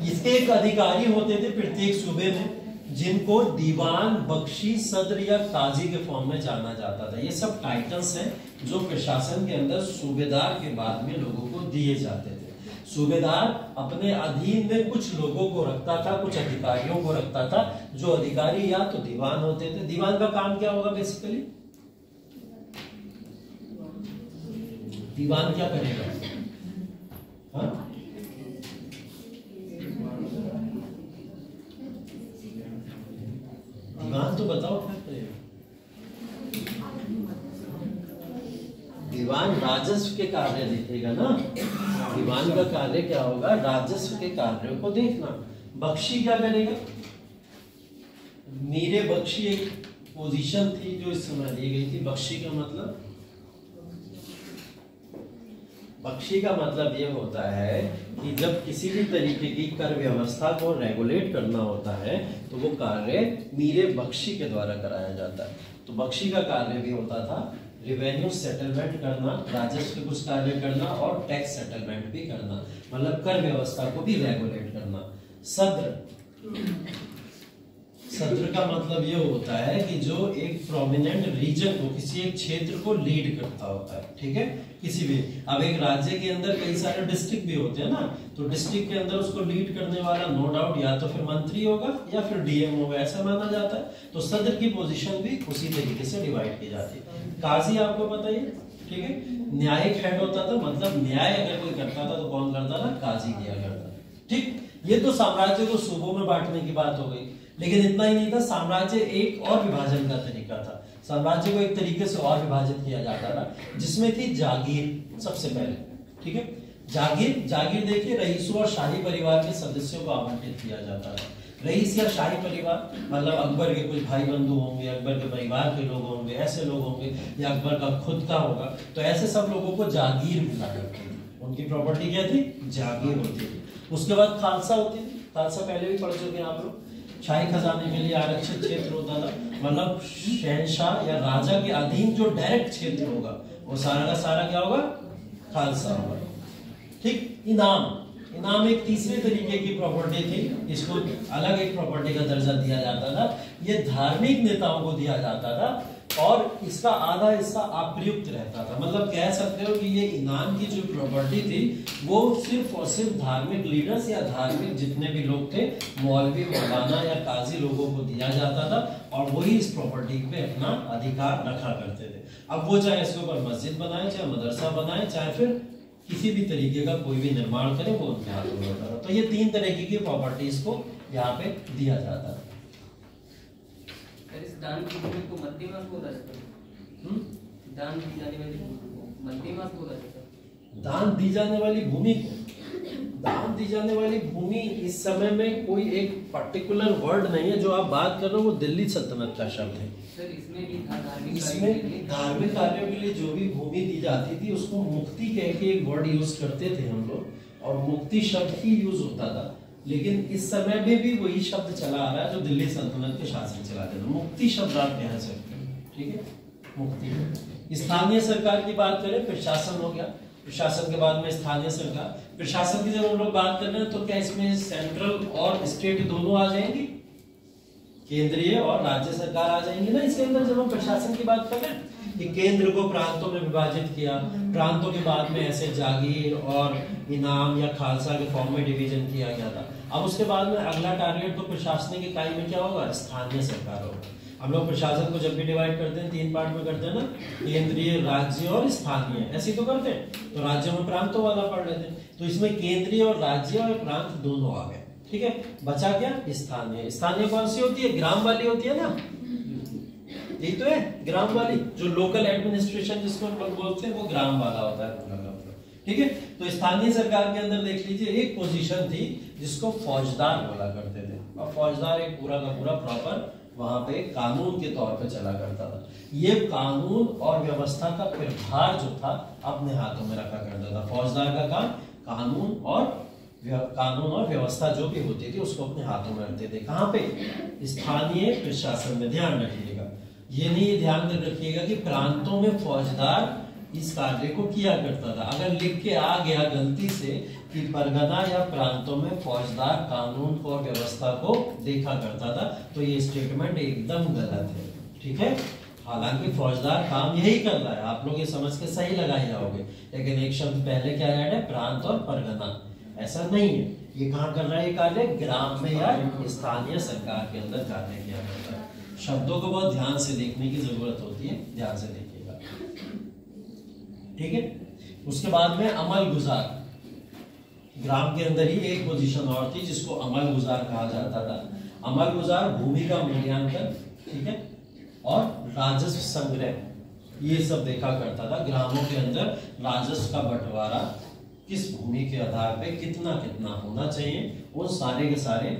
इसके एक अधिकारी होते थे प्रत्येक सूबे में, जिनको दीवान, बख्शी, सदर या काजी के फॉर्म में जाना जाता था। ये सब टाइटल्स हैं जो प्रशासन के अंदर सूबेदार के बाद में लोगों को दिए जाते थे। सूबेदार अपने अधीन में कुछ लोगों को रखता था, कुछ अधिकारियों को रखता था। जो अधिकारी या तो दीवान होते थे। दीवान का काम क्या होगा बेसिकली? दीवान क्या करेगा? हाँ? दीवान तो बताओ क्या करेगा? दीवान राजस्व के कार्य देखेगा ना। दीवान का कार्य क्या होगा? राजस्व के कार्यों को देखना। बख्शी क्या करेगा? मीरे बख्शी एक पोजीशन थी जो इस समय दी गई थी। बख्शी का मतलब, बख्शी का मतलब ये होता है कि जब किसी भी तरीके की कर व्यवस्था को रेगुलेट करना होता है तो वो कार्य मीरे बख्शी के द्वारा कराया जाता है। तो बख्शी का कार्य भी होता था रिवेन्यू सेटलमेंट करना, राजस्व के कुछ कार्य करना और टैक्स सेटलमेंट भी करना, मतलब कर व्यवस्था को भी रेगुलेट करना। सद्र, सद्र का मतलब ये होता है कि जो एक प्रोमिनेंट रीजन को, किसी एक क्षेत्र को लीड करता होता है। ठीक है, किसी भी, अब एक राज्य के अंदर कई सारे डिस्ट्रिक्ट भी होते हैं ना, तो डिस्ट्रिक्ट के अंदर उसको लीड करने वाला नो डाउट या तो फिर मंत्री होगा या फिर डीएम होगा, ऐसा माना जाता है। तो सदर की पोजीशन भी उसी तरीके से डिवाइड की जाती है। काजी आपको पता ही, ठीक है, न्यायिक हेड होता था, मतलब न्याय अगर कोई करता था तो कौन करता था? काजी किया करता। ठीक, ये तो साम्राज्य को सूबों में बांटने की बात हो गई। लेकिन इतना ही नहीं था, साम्राज्य एक और विभाजन का तरीका था। साम्राज्य को एक तरीके से और विभाजित किया जाता था जिसमें थी जागीर सबसे पहले। ठीक है, जागीर, जागीर देखिए, रईसों और शाही परिवार के सदस्यों को आवंटित किया जाता है। रईस या शाही परिवार मतलब अकबर के कुछ भाई बंधु होंगे, अकबर के परिवार के लोग होंगे, ऐसे लोग होंगे, या अकबर का खुद का होगा, तो ऐसे सब लोगों को जागीर मिला करती थी। उनकी प्रॉपर्टी क्या थी? जागीर होती थी। उसके बाद खालसा होती थी। खालसा पहले भी पढ़ चुके हैं आप लोग। शाही खजाने के लिए आरक्षित क्षेत्र होता था, मतलब शहंशाह या राजा के अधीन जो डायरेक्ट क्षेत्र होगा वो सारा का सारा क्या होगा? खालसा होगा। ठीक, इनाम, इनाम एक तीसरे तरीके की प्रॉपर्टी थी, इसको अलग एक प्रॉपर्टी का दर्जा दिया जाता था। ये धार्मिक नेताओं को दिया जाता था और इसका आधा हिस्सा अप्रयुक्त रहता था। मतलब कह सकते हो कि ये इनाम की जो प्रॉपर्टी थी वो सिर्फ और सिर्फ धार्मिक लीडर्स या धार्मिक जितने भी लोग थे, मौलवी, मौलाना या काजी लोगों को दिया जाता था और वही इस प्रॉपर्टी पे अपना अधिकार रखा करते थे। अब वो चाहे इसके ऊपर मस्जिद बनाए, चाहे मदरसा बनाए, चाहे फिर किसी भी तरीके का कोई भी निर्माण करे वो उनके हाथों में होता था। तो ये 3 तरीके की प्रॉपर्टीज को यहाँ पे दिया जाता है। इस दान की भूमि को मध्यमास बोला जाता है। दान दी जाने वाली भूमि को मध्यमास बोला जाता है। दान दी जाने वाली भूमि को, दान दी जाने वाली भूमि इस समय में कोई एक पर्टिकुलर वर्ड नहीं है। जो आप बात कर रहे हो वो दिल्ली सल्तनत का शब्द है। सर इसमें भी था धार्मिक इसमें धार्मिक कार्यों के लिए जो भी भूमि दी जाती थी उसको मुक्ति कह के एक वर्ड यूज करते थे हम लोग, और मुक्ति शब्द ही यूज होता था। लेकिन इस समय में भी वही शब्द चला आ रहा है जो दिल्ली सल्तनत के शासन चलाते थे। मुक्ति शब्द आप कह सकते हैं, ठीक है, मुक्ति। स्थानीय सरकार की बात करें, प्रशासन हो गया, प्रशासन के बाद में स्थानीय सरकार। प्रशासन की जब हम लोग बात कर रहे हैं तो क्या इसमें सेंट्रल और स्टेट दोनों आ जाएंगी, केंद्रीय और राज्य सरकार आ जाएंगी ना इसके अंदर। जब हम प्रशासन की बात कर रहे हैं कि केंद्र को प्रांतों में विभाजित किया, प्रांतों के बाद में ऐसे जागीर और इनाम या खालसा के फॉर्म में डिवीजन किया गया था। अब उसके बाद में अगला टारगेट तो प्रशासनिक इकाई में क्या होगा, स्थानीय सरकार होगा। हम लोग प्रशासन को जब भी डिवाइड करते हैं 3 पार्ट में करते हैं ना, केंद्रीय, राज्य और स्थानीय, ऐसे तो करते हैं। तो राज्यों में प्रांतों वाला पढ़ लेते हैं, तो इसमें केंद्रीय और राज्य और प्रांत दोनों आ गए, ठीक है। बचा क्या, स्थानीय। स्थानीय कौन सी होती है, ग्राम वाली होती है ना, यही तो है ग्राम वाली। जो लोकल एडमिनिस्ट्रेशन जिसको हम लोग बोलते हैं वो ग्राम वाला होता है, ठीक है। तो स्थानीय सरकार के अंदर देख लीजिए एक पोजीशन थी जिसको फौजदार बोला करते थे। और फौजदार एक पूरा का पूरा प्रॉपर वहां पे कानून के तौर पे चला करता था। ये कानून और व्यवस्था का प्रभार जो था अपने हाथों में रखा करता था। फौजदार का काम कानून और व्यवस्था जो भी होती थी उसको अपने हाथों में रखते थे। कहाँ पे, स्थानीय प्रशासन में। ध्यान रखिएगा, ये नहीं ध्यान रखिएगा कि प्रांतों में फौजदार इस कार्य को किया करता था। अगर लिख के आ गया गलती से कि परगना या प्रांतों में फौजदार कानून और व्यवस्था को देखा करता था, तो ये स्टेटमेंट एकदम गलत है, ठीक है। हालांकि फौजदार काम यही कर रहा है, आप लोग ये समझ के सही लगाए जाओगे, लेकिन एक शब्द पहले क्या ऐड है, प्रांत और परगना। ऐसा नहीं है, ये कहाँ कर रहा है ये कार्य, ग्राम में या स्थानीय सरकार के अंदर कार्य किया जाता है। शब्दों को बहुत ध्यान से देखने की जरूरत होती है, ध्यान से देखिएगा, ठीक है। उसके बाद में अमल गुजार। ग्राम के अंदर ही एक पोजीशन और थी जिसको अमल गुजार कहा जाता था। अमल गुजार भूमि का मूल्यांकन, ठीक है, और राजस्व संग्रह, ये सब देखा करता था। ग्रामों के अंदर राजस्व का बंटवारा किस भूमि के आधार पे कितना कितना होना चाहिए, उन सारे के सारे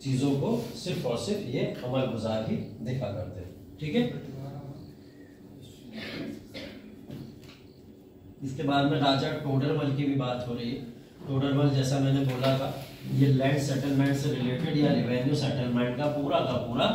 चीजों को सिर्फ और सिर्फ ये अमल गुजार ही देखा करते, ठीक है। इसके बाद में राजा टोडरमल की भी बात हो रही है। टोडरमल जैसा मैंने बोला था, ये लैंड सेटलमेंट से रिलेटेड या रेवेन्यू सेटलमेंट का पूरा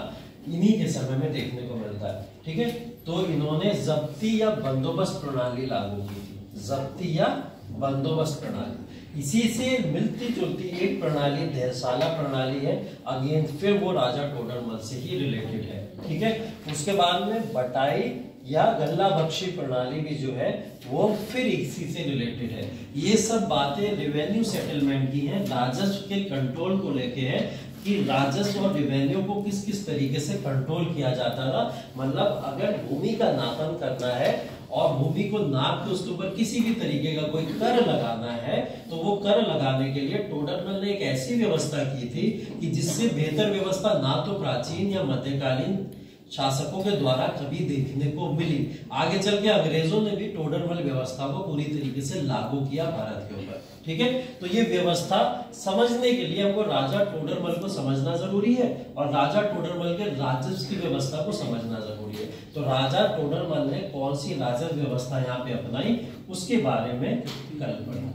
इन्हीं के समय में देखने को मिलता है, ठीक है। तो इन्होंने जब्ती या बंदोबस्त प्रणाली लागू की थी। जब्ती या बंदोबस्त प्रणाली, इसी से मिलती जुलती एक प्रणाली देहसाला प्रणाली है। अगेन फिर वो राजा टोडरमल से ही रिलेटेड है, ठीक है। उसके बाद में बटाई या गल्ला बख्शी प्रणाली भी जो है वो फिर इसी से रिलेटेड है। ये सब बातें रेवेन्यू सेटलमेंट की हैं, राजस्व के कंट्रोल को लेके है कि राजस्व और रेवेन्यू को किस किस तरीके से कंट्रोल किया जाता था। मतलब अगर भूमि का नापन करना है और भूमि को नाप के उसके ऊपर किसी भी तरीके का कोई कर लगाना है, तो वो कर लगाने के लिए टोडरमल ने एक ऐसी व्यवस्था की थी कि जिससे बेहतर व्यवस्था ना तो प्राचीन या मध्यकालीन शासकों के द्वारा कभी देखने को मिली। आगे चल के अंग्रेजों ने भी टोडरमल व्यवस्था को पूरी तरीके से लागू किया भारत के ऊपर, ठीक है। तो ये व्यवस्था समझने के लिए हमको राजा टोडरमल को समझना जरूरी है और राजा टोडरमल के राजस्व की व्यवस्था को समझना जरूरी है। तो राजा टोडरमल ने कौन सी राजस्व व्यवस्था यहाँ पे अपनाई उसके बारे में कल पढ़ा,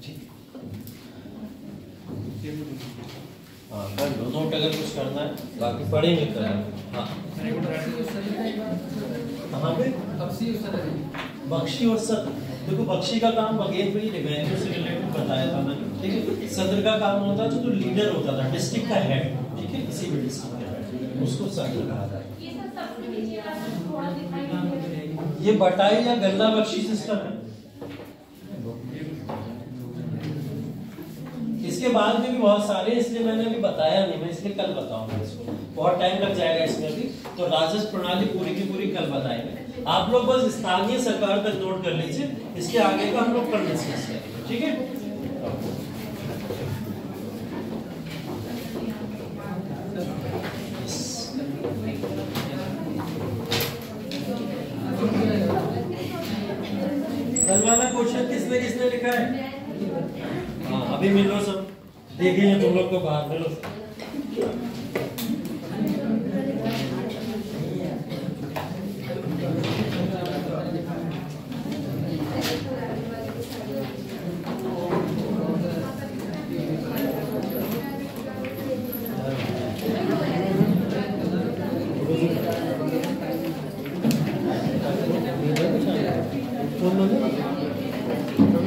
ठीक। हाँ कर लो नोट अगर कुछ करना है, बाकी पढ़ेंगे कल। हाँ कहाँ पे बख्शी और सत्र। देखो बख्शी का काम अगेन वही रेवेन्यू से रिलेटेड बताया था मैंने, ठीक है। सत्र का काम होता है जो लीडर होता था, डिस्ट्रिक्ट का हेड, ठीक है, किसी भी डिस्ट्रिक्ट का हेड, उसको सत्र कहा जाता है। ये बटाई या गल्ला बख्शी सिस्टम है। इसके इसके बाद में भी बहुत सारे, इसलिए मैंने अभी बताया नहीं, मैं इसलिए कल बताऊंगा इसको, बहुत टाइम लग जाएगा इसमें भी। तो राजस्व प्रणाली पूरी की पूरी कल बताएंगे। आप लोग बस स्थानीय सरकार तक नोट कर लीजिए, इसके आगे का हम लोग कल डिस्कस करेंगे, ठीक है। कल वाला क्वेश्चन किसने किसने लिखा है? हाँ अभी मिल लो सब, देखेंगे तुम लोग को बाहर मिलो।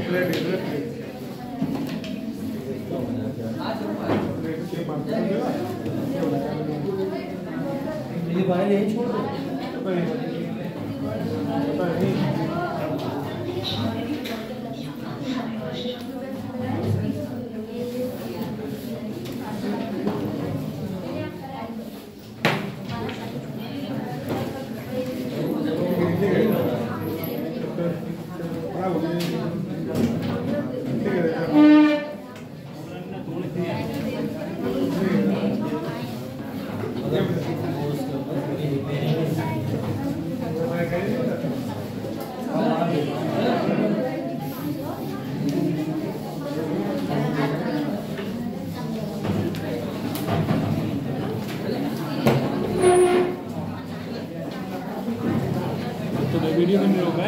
प्लेट ये बाहर यहीं छोड़ दो। वीडियो में नहीं होगा।